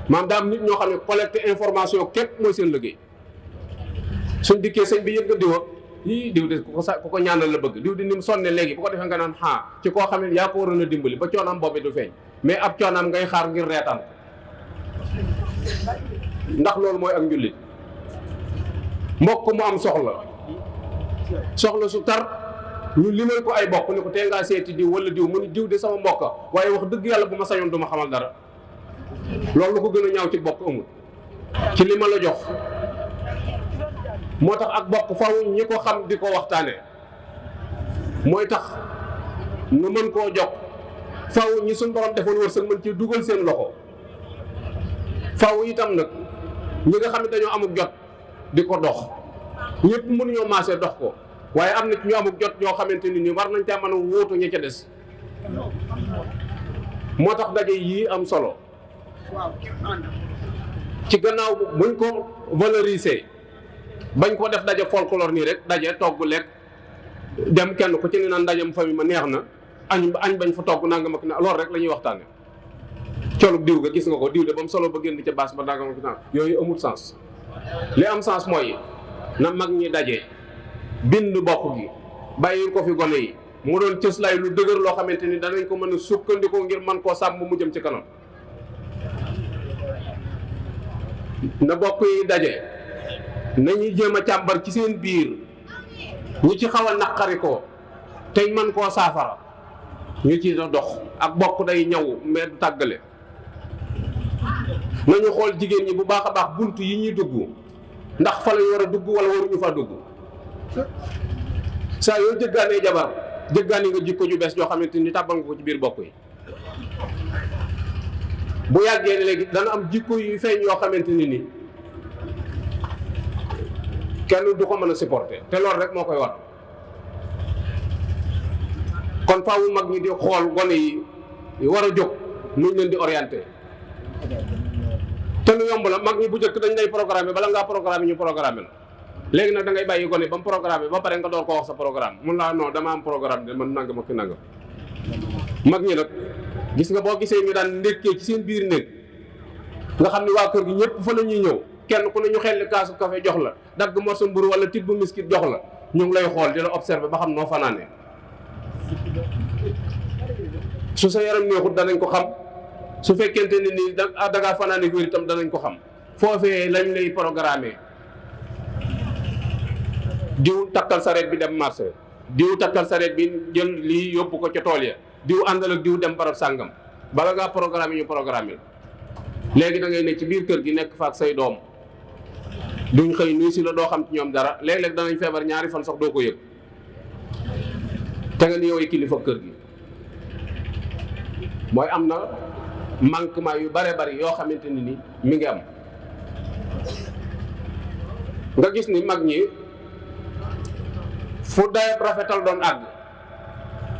maam daa am nit ñoo xam ne collecte information képp mooy seen liggéey. suñ dikkee sëñ bi yëg nga diwa diw de ku ko ñaanal la bëgg diw di ni mu sonne léegi bu ko defee nga naan ci koo xam ne yaa ko waroon a dimbali ba coonam boobu du feeñ mais ab coonam ngay xaar ngir reetaan ndax loolu mooy ak njullit. mbokk mu am soxla su tar ñu limal ko ay bokk ni ko tee ngaa seeti diw wala diw mu ni diw de sama mbokka waaye wax dëgg yàlla bu ma sañoon du ma xamal dara loolu lu ko gën a ñaaw ci bokk amul ci li ma la jox. moo tax ak bokk faw ñi ko xam di ko waxtaane mooy tax nu mën koo jox faw ñi suñ borom defoon wërsëg mën ci dugal seen loxo faw itam nag ñi nga xam ne dañoo amuk jot di ko dox ñëpp mënuñoo maasee dox ko waaye am na ñu amuk jot ñoo xamante ni war nañ caa mën a wóotu ña ca des moo tax daje yii am solo ci gannaaw buñ ko valoriser bañ ko def daje folklore nii rek daje togg lekk dem kenn ku ci ne naan ndajem famille ma neex na añ bañ fa togg nangam ak na loolu rek la ñuy waxtaane colub diw ga gis nga ko diw de ba mu solo ba génn ca baas ba nangam ak na yooyu amul sens. li am sens mooy na mag ñi daje bind bokk gi bàyyi ko fi gone yi mu doon cëslaay lu dëgër loo xamante ni danañ ko mën a sukkandikoo ngir man koo sàmm mu jëm ci kanam. na bokk yi daje nañuy jéem a càmbar ci seen biir ñi ci xaw a naqari ko tey man koo saafara ñu ci dox ak bokk day ñaw mais du tàggale. nañu xool jigéen ñi bu baax a baax bunt yi ñuy dugg ndax fa lañu war a dugg wala waruñu fa dugg saa yoo jëggaanee jabar jëggaani nga jikko ju bees joo xamante ni tàbbal nga ko ci biir bokk yi. bu yàggee ne léegi dana am jikko yu feeñ yoo xamante ni kenn du ko mën a supporter te loolu rek moo koy war. kon faawu mag ñi di xool gone yi war a jóg nuñ leen di orienté te lu yomb la. mag ñi bu njëkk dañ lay programmer bala ngaa programmer ñu programmer la léegi nag da ngay bàyyi gone ba mu programmer ba pare nga door ko wax sa programme mun laa non dama am programme de man nangam ak nangam. mag ñi nag gis nga boo gisee ñu daan ndékkee ci seen biir néeg nga xam ni waa kër gi ñëpp fa la ñuy ñëw kenn ku ne ñu xelli kaasu café jox la dagg morso mburu wala tibb miskit jox la ñu ngi lay xool di la observer ba xam noo fanaane. su sa yaram neexut danañ ko xam su fekkente ne nii da ngaa fanaane wér itam danañ ko xam foofee lañ lay programmer. diw takkal sareet bi dem marché diw takkal sareet bi jël lii yóbbu ko ca tool ya diw àndal ak diw dem barab sàngam bala ngaa programme ñu programme léegi da ngay ne ci biir kër gi nekk fa ak say doom duñ xëy nuyu si la doo xam ci ñoom dara léeg-léeg danañ feebar ñaari fan sax doo ko yëg te nga ni yow kilifa kër gi. mooy am na manquement yu bare bari yoo xamante ni mi ngi am. nga gis ni mag ñi fu dayab rafetal doon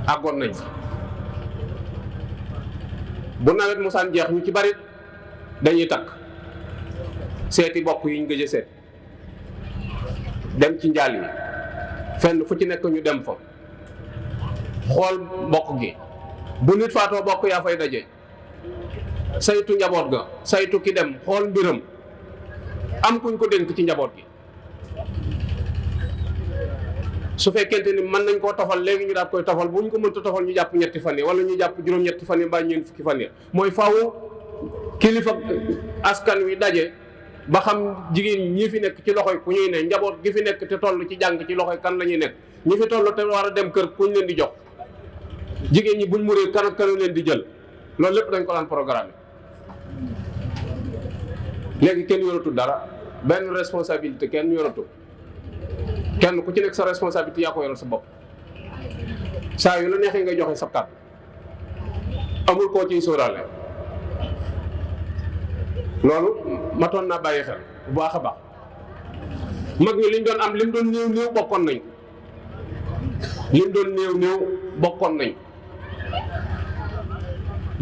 àggoon nañ fa. bu nawet musaan jeex ñu ci bari dañuy takk seeti bokk yi ñu gëj a seet dem ci njaal yi fenn fu ci nekk ñu dem fa xool bokk gi. bu nit faatoo bokk yaa fay daje saytu njaboot ga saytu ki dem xool mbiram am kuñ ko dénk ci njaboot gi. su fekkente ni mën nañ koo tofal léegi ñu daal koy tofal bu ñu ko mënta tofal ñu jàpp ñetti fan yi wala ñu jàpp juróom-ñetti fan yi mbaa ñeent fukki fan yi mooy faaw kilifa askan wi daje ba xam jigéen ñi fi nekk ci loxoy ku ñuy ne njaboot gi fi nekk te toll ci jàng ci loxoy kan la ñuy nekk ñi fi toll te war a dem kër kuñ leen di jox jigéen ñi buñ muree kan ak kan leen di jël loolu lépp dañ ko daan programme léegi kenn yoratul dara benn responsabilité kenn yoratul kenn ku ci nekk sa responsabilité yaa ko yoral sa bopp saa yu la neexee ngay joxe sa kàddu amul koo ciy sóoraale loolu matoon naa bàyyi xel bu baax a baax mag ñi liñ doon am lim doon néew bokkoon nañ lim doon néew bokkoon nañ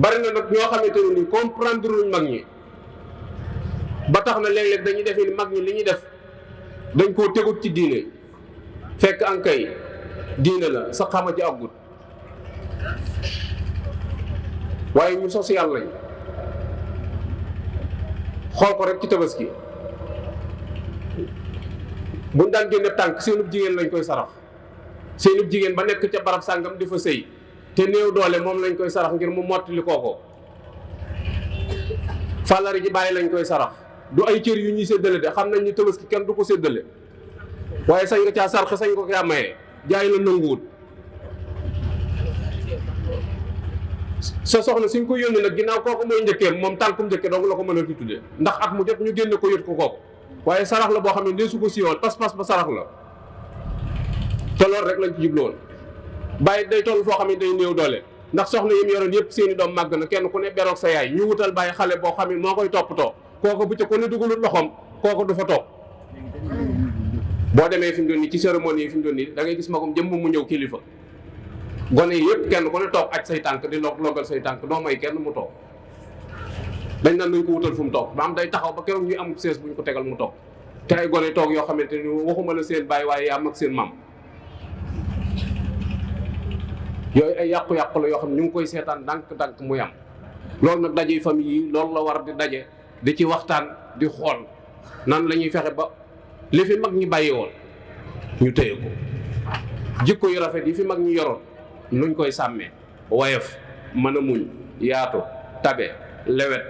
bari na nag ñoo xamante ne ni comprendre luñ mag ñi ba tax na léeg-léeg dañuy defee ni mag ñi li ñuy def dañ koo tegut ci diine fekk ankay diine la sa xama ci àggut waaye ñu social lañ xool ko rek ci tabaski buñ daan génne tànk seenub jigéen lañ koy sarax seenub jigéen ba nekk ca barab sàngam di fa sëy te néew doole moom lañ koy sarax ngir mu mottali kooko fàllari ji bàyyi lañ koy sarax du ay cër yu ñuy séddale de xam nañ ni tabaski kenn du ko séddale waaye sañ nga caa sarxe sañ ko caa maye jaay la nanguwut sa soxna suñ ko yónni nag ginnaaw kooku mooy njëkkee moom tànkum njëkke dong la ko mën a tuddee ndax at mu jot ñu génne ko yët ko kooku waaye sarax la boo xam ne dee su ko siiwal pas-pas ba sarax la te loolu rek lañ ci jubloon bàyyi day toll foo xam ne day néew doole ndax soxna yi mu yoroon yëpp seeni doom màgg na kenn ku ne beroog sa yaay ñu wutal bàyyi xale boo xam ne moo koy toppatoo kooku bu ca ko ne dugalul loxoom kooku du fa toog boo demee fi mu doon nii ci cérémonie yi fi mu doon nii da ngay gis magum jëmm mu ñëw kilifa gone yi yëpp kenn ku ne toog aj say tànk di logal say tànk doo may kenn mu toog dañ naan nañ ko wutal fu mu toog maam day taxaw ba keroog ñuy am sees bu ñu ko tegal mu toog te ay gone toog yoo xamante ni waxuma la seen baay waaye yaa mag seen maam yooyu ay yàqu-yàqu la yoo xam ne ñu ngi koy seetaan ndànk-ndànk muy am loolu nag daje famille yi loolu la war di daje di ci waxtaan di xool nan la ñuy fexe ba li fi mag ñi bàyyi woon ñu téye ko jikko yu rafet yi fi mag ñi yoroon nuñ koy sàmmee woyof mën a muñ yaatu tabe lewet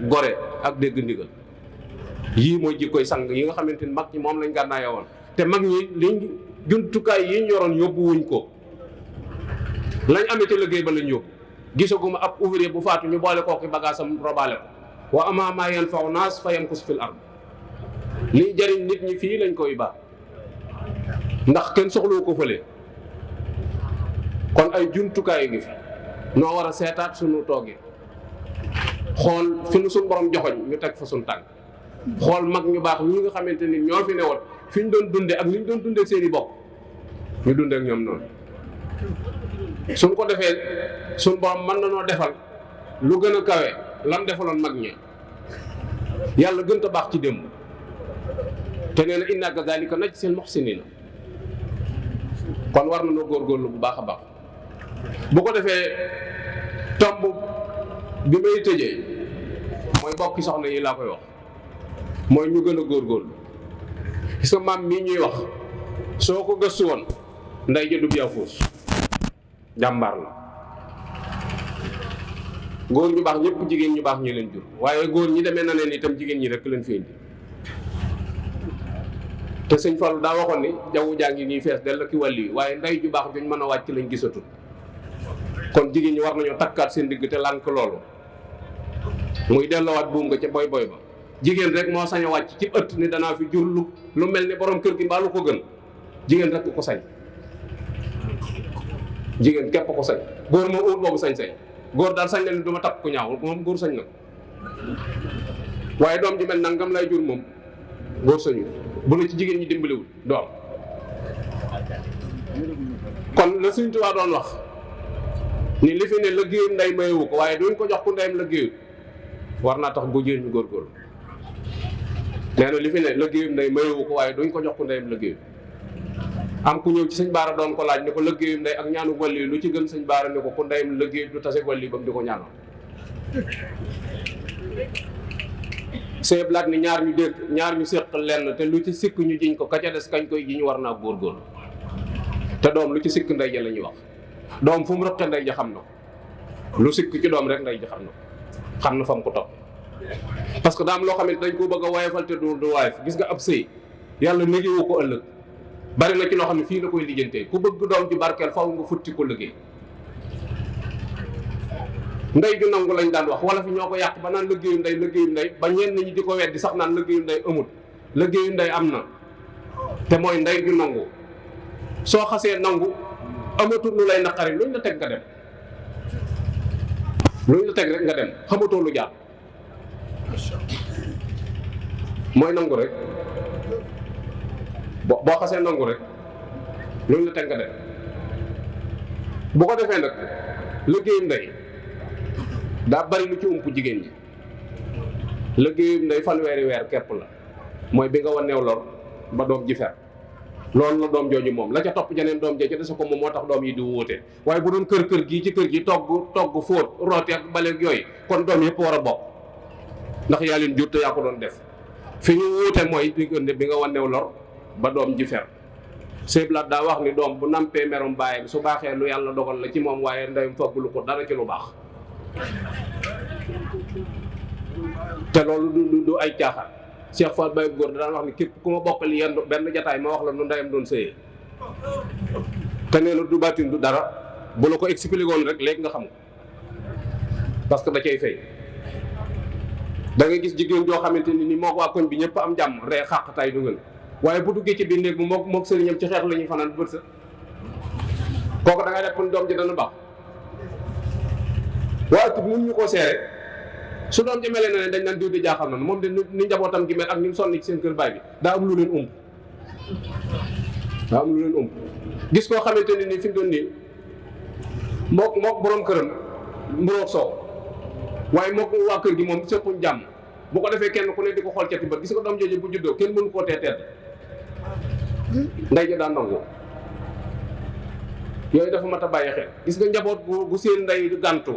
gore ak dégg ndigal yii mooy jikkoy sang yi nga xamante ni mag ñi moom lañ gànnaayoo woon te mag ñi liñ jumtukaay yi ñu yoroon yóbbu wuñ ko lañ amee ci liggéey ba lañ yóbbu gisaguma ab ouvrier bu faatu ñu boole kooku bagaasam robaale ko wa amma maa yanfa'u naas fa yamkus fil ard liy jariñ nit ñi fii lañ koy baax ndax kenn soxlawu ko fële kon ay jumtukaay ngi fi noo war a seetaat suñu toogee xool fi nu suñu borom joxoñ ñu teg fa suñu tànk xool mag ñu baax ñi nga xamante ni ñoo fi newoon fi ñu doon dunde ak ni ñu doon dunde ak seeni bokk ñu dunde ak ñoom noonu suñ ko defee suñu borom mën na noo defal lu gën a kawe lam defaloon mag ñi yàlla gën a baax ci démb te nee na inna kazalika najzil muhsinina kon war na noo góorgóorlu bu baax a baax bu ko defee tomb bi may tëjee mooy bokki soxna yi laa koy wax mooy ñu gën a góorgóorlu gis nga maam mii ñuy wax soo ko gëstu woon nday ja du yaafus jàmbaar la góor ñu baax ñëpp jigéen ñu baax ñu leen jur waaye góor ñi demee na neen itam jigéen ñi rek leen fi indi te sëñ Fallu daa waxoon ni jaww jaa ngi nii fees del ki wàll yi waaye ndey ju baax juñ mën a wàcc lañ gisatul kon jigéen ñi war nañoo takkaat seen digg te lànk loolu muy delloowaat buum nga ca boy boy ba jigéen rek moo sañ a wàcc ci ëtt ni danaa fi jur lu mel ni borom kër gi mbaa lu ko gën jigéen rek ko sañ jigéen képp ko sañ góor moo ut boobu sañ-sañ góor daal sañ na ni du ma takk ku ñaaw moom góor sañ na waaye doom ji mel nangam lay jur moom góor sañu bu la ci jigéen ñi dimbaliwul doom kon la Sëñ Tuubaa doon wax ni li fi ne liggéeyum ndey mayewu ko waaye duñ ko jox ku ndeyam liggéeyu war naa tax bu jigéen ñu góorgóorlu nee na li fi ne liggéeyum ndey mayewu ko waaye duñ ko jox ku ndeyam liggéeyu am ku ñëw ci sëñ Baara doon ko laaj ni ko liggéeyum ndey ak ñaanu wàlli lu ci gën sëñ Baara ni ko ku ndeyam liggéey du tase wàlli ba mu di ko ñaanal seeblaat ni ñaar ñu séq lenn te lu ci sikk ñu jiñ ko ka ca des kañ koy jiñ war naa góorgóorlu te doom lu ci sikk ndey ja la ñuy wax doom fu mu rëqe ndey ja xam na lu sikk ci doom rek ndey ja xam na fa mu ko topp parce que daa am loo xam ne dañ ko bëgg a woyofal te du woyof gis nga ab sëy yàlla négewu ko ëllëg bari na ci loo xam ne fii la koy lijjantee ku bëgg doom ji barkeel faw nga futti ko liggéey ndey ju nangu lañ daan wax wala fi ñoo ko yàq ba naan liggéeyu ndey ba ñenn ñi di ko weddi sax naan liggéeyu ndey amul liggéeyu ndey am na te mooy ndey ju nangu soo xasee nangu amatul lu lay naqari luñ la teg nga dem luñ la teg rek nga dem xamatoo lu jàpp mooy nangu rek boo xasee nangu rek loolu la teg nga def. bu ko defee nag liggéeyum ndey daa bari lu ci ump jigéen ñi. liggéeyum ndey fanweeri weer képp la mooy bi nga waneew lor ba doom ji fer loolu la doom jooju moom la ca topp jeneen doom jee ca dese ko moom moo tax doom yi di wuute waaye bu doon kër gii ci kër gi togg fóot rooti ak baleeg yooyu kon doom yëpp war a bokk ndax yaa leen jur te yaa ko doon def fi ñu wuute mooy diggante bi nga waneew lor ba doom ji fer seblaat daa wax ni doom bu nampee merum baayam su baaxee lu yàlla dogal la ci moom waaye ndeyam foggulu ko dara ci lu baax te loolu du ay caaxaan Cheikh Fall Baye góor daan wax ni képp ku ma bokkal yenn benn jataay ma wax la nu ndeyam doon sëyee te nee na du baatin du dara bu la ko expliqué woon rek léegi nga xam ko parce que da cay fay da ngay gis jigéen joo xamante ni moo waa koñ bi ñëpp am jàmm ree xàqtaay dugal waaye bu duggee ci biir néeg bi mook sëriñam ci xeex la ñuy fanaan bët sa kooku da ngay def pour doom ji dana baax waaye te mun ñu koo seere su doom ji mel ne dañ naan diw di jaaxal na moom de ni njabootam gi mel ak ni mu sonni ci seen kër baay bi daa am lu leen ump gis koo xamante ne nii fi mu doon nii mook borom këram mburoog soow waaye mook waa kër gi moom sëppuñ jàmm bu ko defee kenn ku ne di ko xool cati bët gis nga doom jooju bu juddoo kenn mënu koo tee tedd ndey ji daan nangu yooyu dafa mat a bàyyi xel gis nga njaboot bu seen ndey gàntu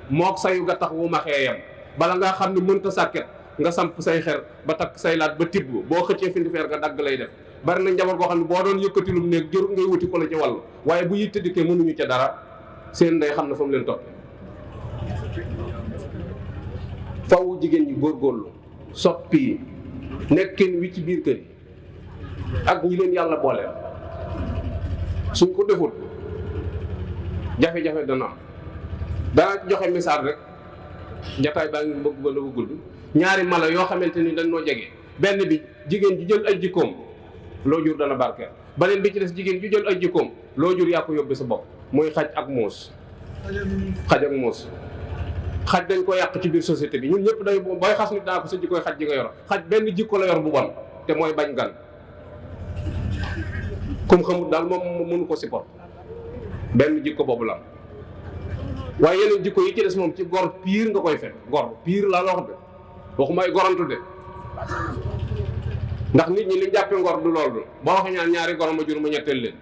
mook sayu ga tax wu maxee yam bala ngaa xam ne mënta sàkket nga samp say xer ba takk say laat ba tibb boo xëccee findi feer nga dagg lay def bari na njaboot koo xam ne boo doon yëkkati lu mu nekk jër ngay wuti ko la ci wàllu waaye bu yitte dikkee mënuñu ca dara seen ndey xam na fa mu leen topp faw jigéen ñi góorgóorlu soppi nekkin wi ci biir kër yi ak ñi leen yàlla booleel suñ ko defut jafe-jafe dana am danaa joxe misaal rek jataay baa ngi bëgg ba la gudd ñaari mala yoo xamante ni dañ noo jege benn bi jigéen ju jël ay jikkoom loo jur dana barkeel beneen bi ci des jigéen ju jël ay jikkoom loo jur yaa ko yóbbe sa bopp muy xaj ak muus xaj dañ ko yàq ci biir société bi ñun ñëpp day booy xas nit daa ko sa jikkoy xaj ji nga yor xaj benn jikko la yor bu bon te mooy bañ gan comme xamul daal moom mënu ko support benn jikko boobu la waaye yeneen jikko yi ci des moom ci gor piir nga koy fekk gor piir laa la wax de waxuma ay gorantu de ndax nit ñi li jàppe ngor du loolu boo waxee ñaari gor ma jur ma ñetteel leen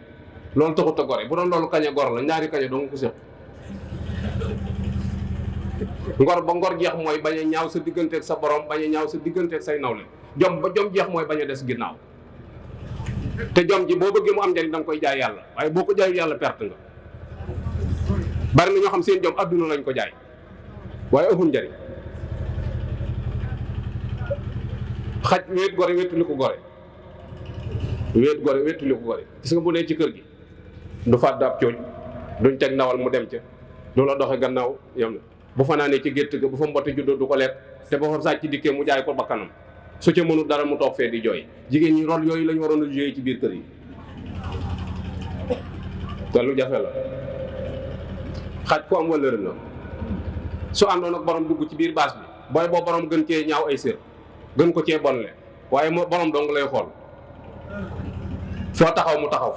loolu taxut a gore bu doon loolu kañe gor la ñaari kañe doo nga ko séq ngor ba ngor jeex mooy bañ a ñaaw sa digganteeg sa borom bañ a ñaaw sa digganteeg say nawle jom ba jom jeex mooy bañ a des ginnaaw te jom ji boo bëggee mu am njariñ da nga koy jaay yàlla waaye boo ko jaayul yàlla perte nga bari na ñoo xam seen jom adduna lañ ko jaay waaye amul njariñ xaj wéet gore wéetuli ko gore wéet gore wéetuli ko gore gis nga bu dee ci kër gi du fàdd ab cooj duñ teg ndawal mu dem ca du la doxe gannaaw yam na bu fanaanee ci gétt ga bu fa mbote juddoo du ko lekk te ba fa sàcc dikkee mu jaay ko bakkanam su ca mënul dara mu toog fee di jooy jigéen ñi rôle yooyu lañu waroon a jouer ci biir kër yi te lu jafe la xaj ku am wëllëre la su àndoon ak borom dugg ci biir baas bi booy boo borom gën cee ñaaw ay sér gën ko cee bonle waaye moo borom dong lay xool foo taxaw mu taxaw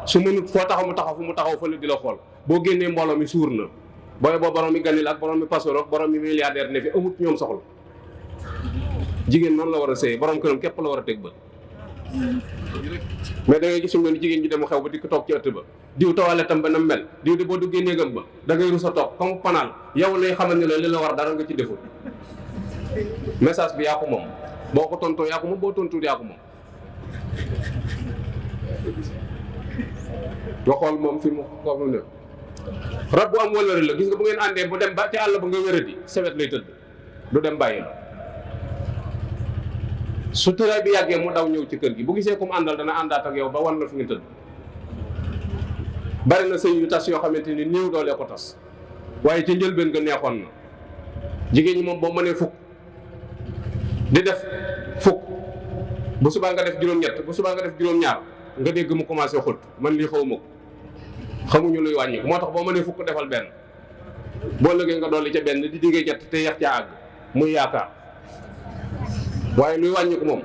su mënut foo taxaw mu taxaw fa la di la xool boo génnee mbooloo mi suur na booy boo borom mi ganil ak borom mi pasoro ak borom mi milliardaire ne fi amut ñoom soxla jigéen noonu la war a sëy borom këram képp la war a teg bët mais da ngay gis ne jigéen ñi dem xew ba dikk toog ci ëtt ba diw toilettam ba na mel diw di boo duggee néegam ba da ngay rus a toog comme panaal yow lay xamal ne la li la war dara nga ci deful message bi yaa ko moom boo ko tontoo yaa ko moom boo tontuut yaa ko moom nga xool moom fi mu ko ne rab bu am wëllëre la gis nga bu ngeen àndee bu dem ba ci àll ba nga wéradi sewet lay tëdd du dem bàyyi la su tëraay bi yàggee mu daw ñëw ci kër gi bu gisee comme àndal dana àndaat ak yow ba wan la fi nga tëdd bari na sëy yu tas yoo xamante ni néew doole ko tas waaye ci njëlbeen nga neexoon na jigéen ñi moom boo mënee fukk di def fukk bu subaa nga def juróom-ñett bu subaa nga def juróom-ñaar nga dégg mu commencé xut man lii xawma ko xamuñu luy wàññi ko moo tax boo mënee fukk defal benn boo lëgee nga dolli ca benn di diggee ñett te yax ca àgg muy yaakaar waaye luy wàññi ko moom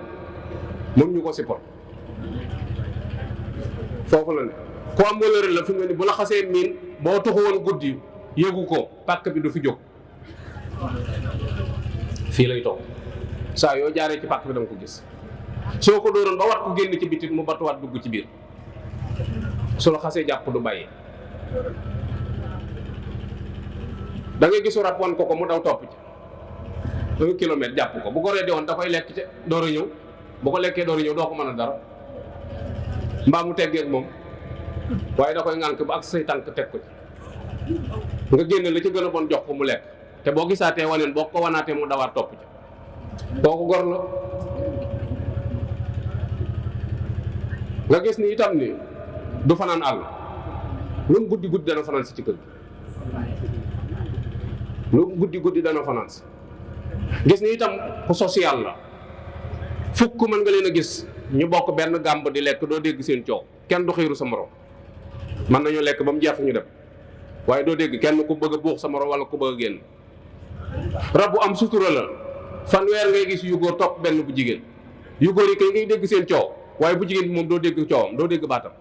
mën ñu ko support foofu la ne ku am wëlëre la fi mu ne ni bu la xasee miin boo tuxu woon guddi yëgu ko pàkk bi du fi jóg fii lay toog saa yoo jaaree ci pàkk bi da nga ko gis soo ko dóoroon ba wat ko génn ci bitit mu batuwaat dugg ci biir su la xasee jàpp du bàyyi. da ngay gisu rab wan ko mu daw topp ci 1 kilomètre jàpp ko bu ko reddi woon da koy lekk ca door a ñëw bu ko lekkee door a ñëw doo ko mën a dara mbaa mu teggee ak moom waaye da koy ŋànk ba ak say tànk teg ko ci nga génne la ci gën a bon jox ko mu lekk te boo gisaatee waneen boo ko wanaatee mu dawaat topp ci kooku gor la. nga gis ni itam ni du fanaan àll lu mu guddi guddi dana fanaan si ci kër gi lu mu guddi guddi dana fanaan si. gis ni itam ku social la fukk mën nga leen a gis ñu bokk benn gàmb di lekk doo dégg seen coow kenn du xiiru sa morom mën nañu lekk ba mu jeex ñu dem waaye doo dégg kenn ku bëgg a buux sa morom wala ku bëgg a génn. rab bu am sutura la fanweer ngay gis yu góor topp benn bu jigéen yu góor yi kay ngay dégg seen coow waaye bu jigéen bi moom doo dégg coowam doo dégg baatam.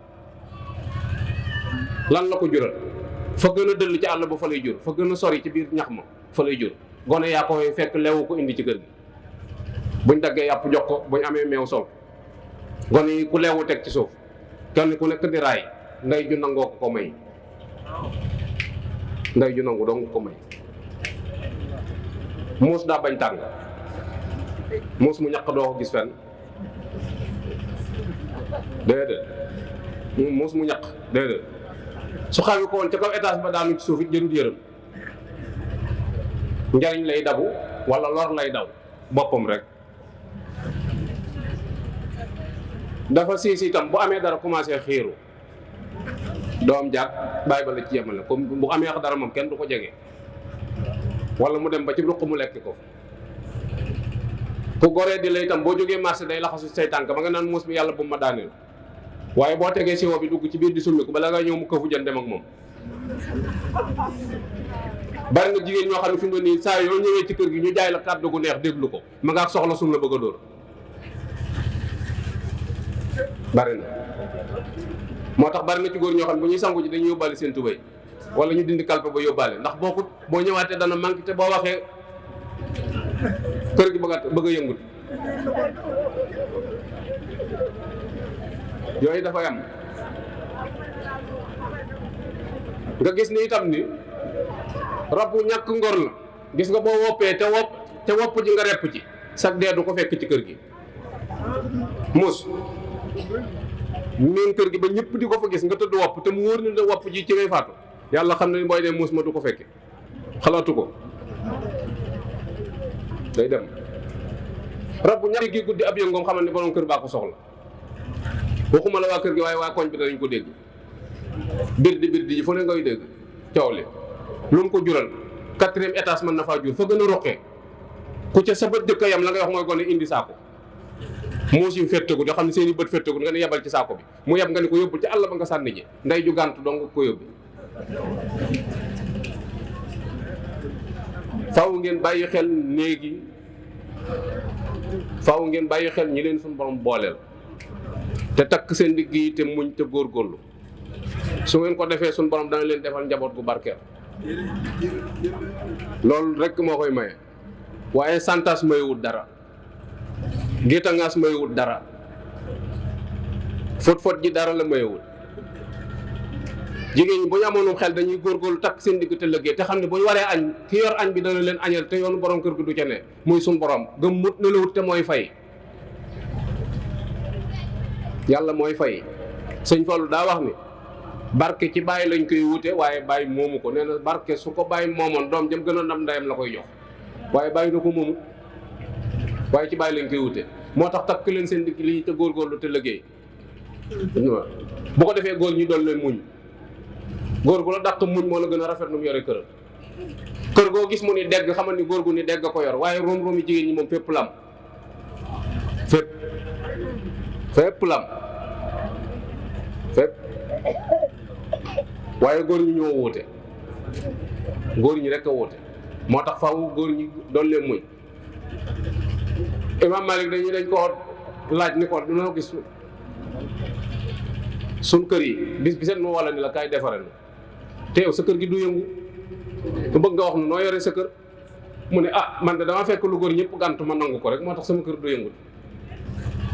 lan la ko jural fa gën a dëll ci àll ba fa lay jur fa gën a sori ci biir ñax ma fa lay jur gone yaa koy fekk lewu ko indi ci kër gi buñ daggee yàpp jox ko buñ amee meew sol gone yi ku leewu teg ci suuf kenn ku nekk di raay ndey ju nangoo ko may ndey ju nangu dong ko may. muus daa bañ tàng muus mu ñaq doo ko gis fenn déedéet muus mu ñaq déedéet su xawi ko woon ca kaw étage ba daanu ci suuf it jërut yërëm njariñ lay dabu wala lor lay daw boppam rek. dafa siis itam bu amee dara commencé xiiru doom jàkk bàyyi ba la ci yemale comme bu amee dara moom kenn du ko jege wala mu dem ba ci ruq mu lekk ko. ku goree di la itam boo jógee marché day laxasu say tànk ba nga naan muus mi yàlla bu ma daaneel waaye boo tegee siwo bi dugg ci biir di summi ko bala nga ñëw mu këfu jën dem ak moom. bari na jigéen ñoo xam ne fi mu ne nii saa yoo ñëwee ci kër gi ñu jaay la kàddu gu neex déglu ko ma nga ak soxla sum la bëgg a dóor bari na. moo tax bari na ci góor ñoo xam ne bu ñuy sangu ji dañuy yóbbaale seen tubéy wala ñu dindi kalpe ba yóbbaale ndax boo ñëwaatee dana manqué te boo waxee kër gi bëgg a yëngut. yooyu dafay am. nga gis ni itam ni rab bu ñàkk ngor la gis nga boo woppee te wopp ji nga repp ci sag dee du ko fekk ci kër gi. muus miin kër gi ba ñëpp di ko fa gis nga tëdd wopp te mu wóor ni ne wopp ji ci ngay faatu yàlla xam ne booy dee muus ma du ko fekke xalaatu ko day dem. rab bu ñàkk gi guddi ab yëngoom xamal ne borom kër baa ko soxla waxuma la waa kër gi waaye waa koñ bi danañ ko dégg birdi yi fu ne ngay dégg coow li lu mu ko jural 4e étage mën na faa jur fa gën a roqee ku ca sa bët dëkk yam la ngay wax mooy gone indi saako muus yu féttagul yoo xam ne seen i bët féttagul nga ne yebal ci saako bi mu yeb nga ne ko yóbbul ci àll ba nga sànni ji nday ju gàntu dong nga ko yóbbi. faaw ngeen bàyyi xel néegi faaw ngeen bàyyi xel ñi leen suñu borom booleel te takk seen digg yi te muñ te góorgóorlu su ngeen ko defee suñu borom dana leen defal njaboot gu barkeel loolu rek moo koy maye waaye santas mayewut dara géttangaas mayewut dara fot ji dara la mayewut. jigéen ñi bu ñu amoonum xel dañuy góorgóorlu takk seen digg te liggéey te xam ne bu ñu waree añ ki yor añ bi dana leen añal te yoonu borom kër gi du ca ne muy suñu borom gëm mut na la wut te mooy fay. yàlla mooy fay. sëñ Fallu daa wax ni barke ci bàyyi lañ koy wute waaye bàyyi moomu ko nee na barke su ko bàyyi moomoon doom jëm gën a ndam ndayam la koy jox waaye bàyyi na ko moomu waaye ci bàyyi lañ koy wute moo tax takk leen seen digg lii te góorgóorlu te liggéey bu ko defee góor ñi doon leen muñ. góor gu la dàq muñ moo la gën a rafet nu mu yore këram kër goo gis mu ni degg xamal ni góor gu ni degg ko yor waaye room yi jigéen ñi moom fépp lam fépp lam fépp waaye góor ñi ñoo wóote góor ñi rek a wóote moo tax faaw góor ñi doon leen muñ. Imam Malik dañ ko laaj ni ko dina gis suñ kër yi bis bi set mu wala ni la kaay defaree na te yow sa kër gi du yëngu nga bëgg nga wax nu noo yore sa kër mu ne man de dama fekk lu góor ñëpp gàntu ma nangu ko rek moo tax sama kër du yëngu.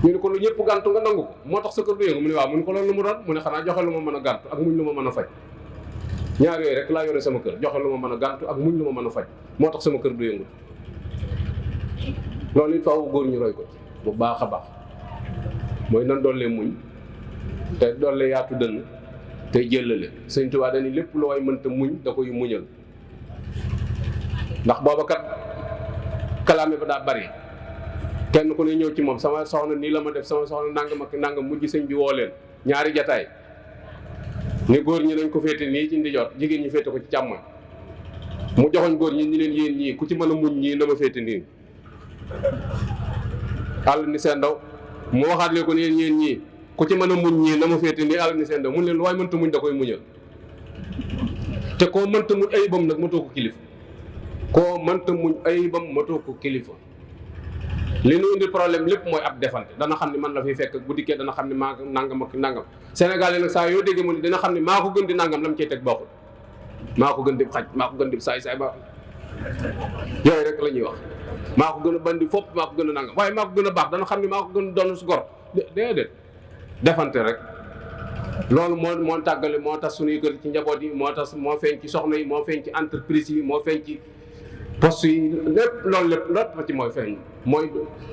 ñu ne ko lu ñëpp gàntu nga nangu ko moo tax sa kër du yëngu mu ne waaw mu ne ko loolu lu mu doon mu ne xanaa joxe lu ma mën a gàntu ak muñ lu ma mën a faj ñaar yooyu rek laa yore sama kër joxe lu ma mën a gàntu ak muñ lu ma mën a faj moo tax sama kër du yëngu. loolu it faaw góor ñu roy ko ci bu baax a baax mooy nan doole muñ te doole yaatu dënn te jëllale. Sëñ Tuubaa dañu lépp lu way mënta muñ da koy muñal ndax booba kat kalaame ba daa bari kenn ku ne ñëw ci moom sama soxna nii la ma def sama soxna nangam ak nangam mujj sëñ bi woo leen ñaari jataay ni góor ñi nañ ko féete nii ci ndijoor jigéen ñi féete ko ci càmmoñ mu joxoñ góor ñi leen yéen ñii ku ci mën a muñ ñii na ma féete nii àll ni seen ndaw mu waxaat leen ko ni yéen ñii ku ci mën a muñ ñii na ma féete nii àll ni seen ndaw mun leen lu waay mënta muñ da koy muñal te koo mënta muñ ayibam nag matoo ko kilifa koo mënta muñ ayibam matoo ko kilifa. li nu indi problème lépp mooy ab defante dana xam ne man la fiy fekk bu dikkee dana xam ne maa nangam ak nangam Sénégal yi nag saa yoo déggee mu ne dina xam ne maa ko gën di nangam la mu cay teg bokkul maa ko gën di xaj maa ko gën di saay ba yooyu rek la ñuy wax maa ko gën a bandi fopp maa ko gën a nangam waaye maa ko gën a baax dana xam ne maa ko gën a doon su gor déedéet defante rek loolu moo tàggale moo tax suñuy kër ci njaboot yi moo tax moo feeñ ci soxna yi moo feeñ ci entreprise yi moo feeñ ci poste yi lépp loolu lépp ci mooy feeñ mooy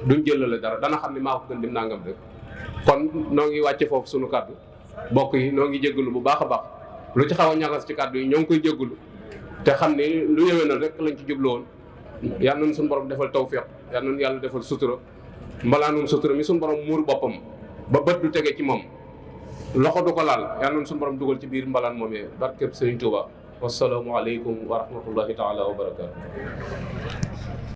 duñ jëlale dara dana xam ne maa ko gën dim nangam rek. kon noo ngi wàcce foofu sunu kàddu bokk yi noo ngi jéggalu bu baax a baax lu ci xaw a ñagas ci kàddu yi ñoo ngi koy jéggalu te xam ne lu yëwénal rek lañ ci jublu woon yal nañu suñu borom defal tawfiq yal nañu yàlla defal sutura mbalaanum sutura mi suñu borom muur boppam ba bët du tege ci moom loxo du ko laal yal nañu suñu borom dugal ci biir mbalaan moomee barkeb Sëriñ Tuuba wassalaamu aleykum wa rahmatullahi taala wa barakaatu.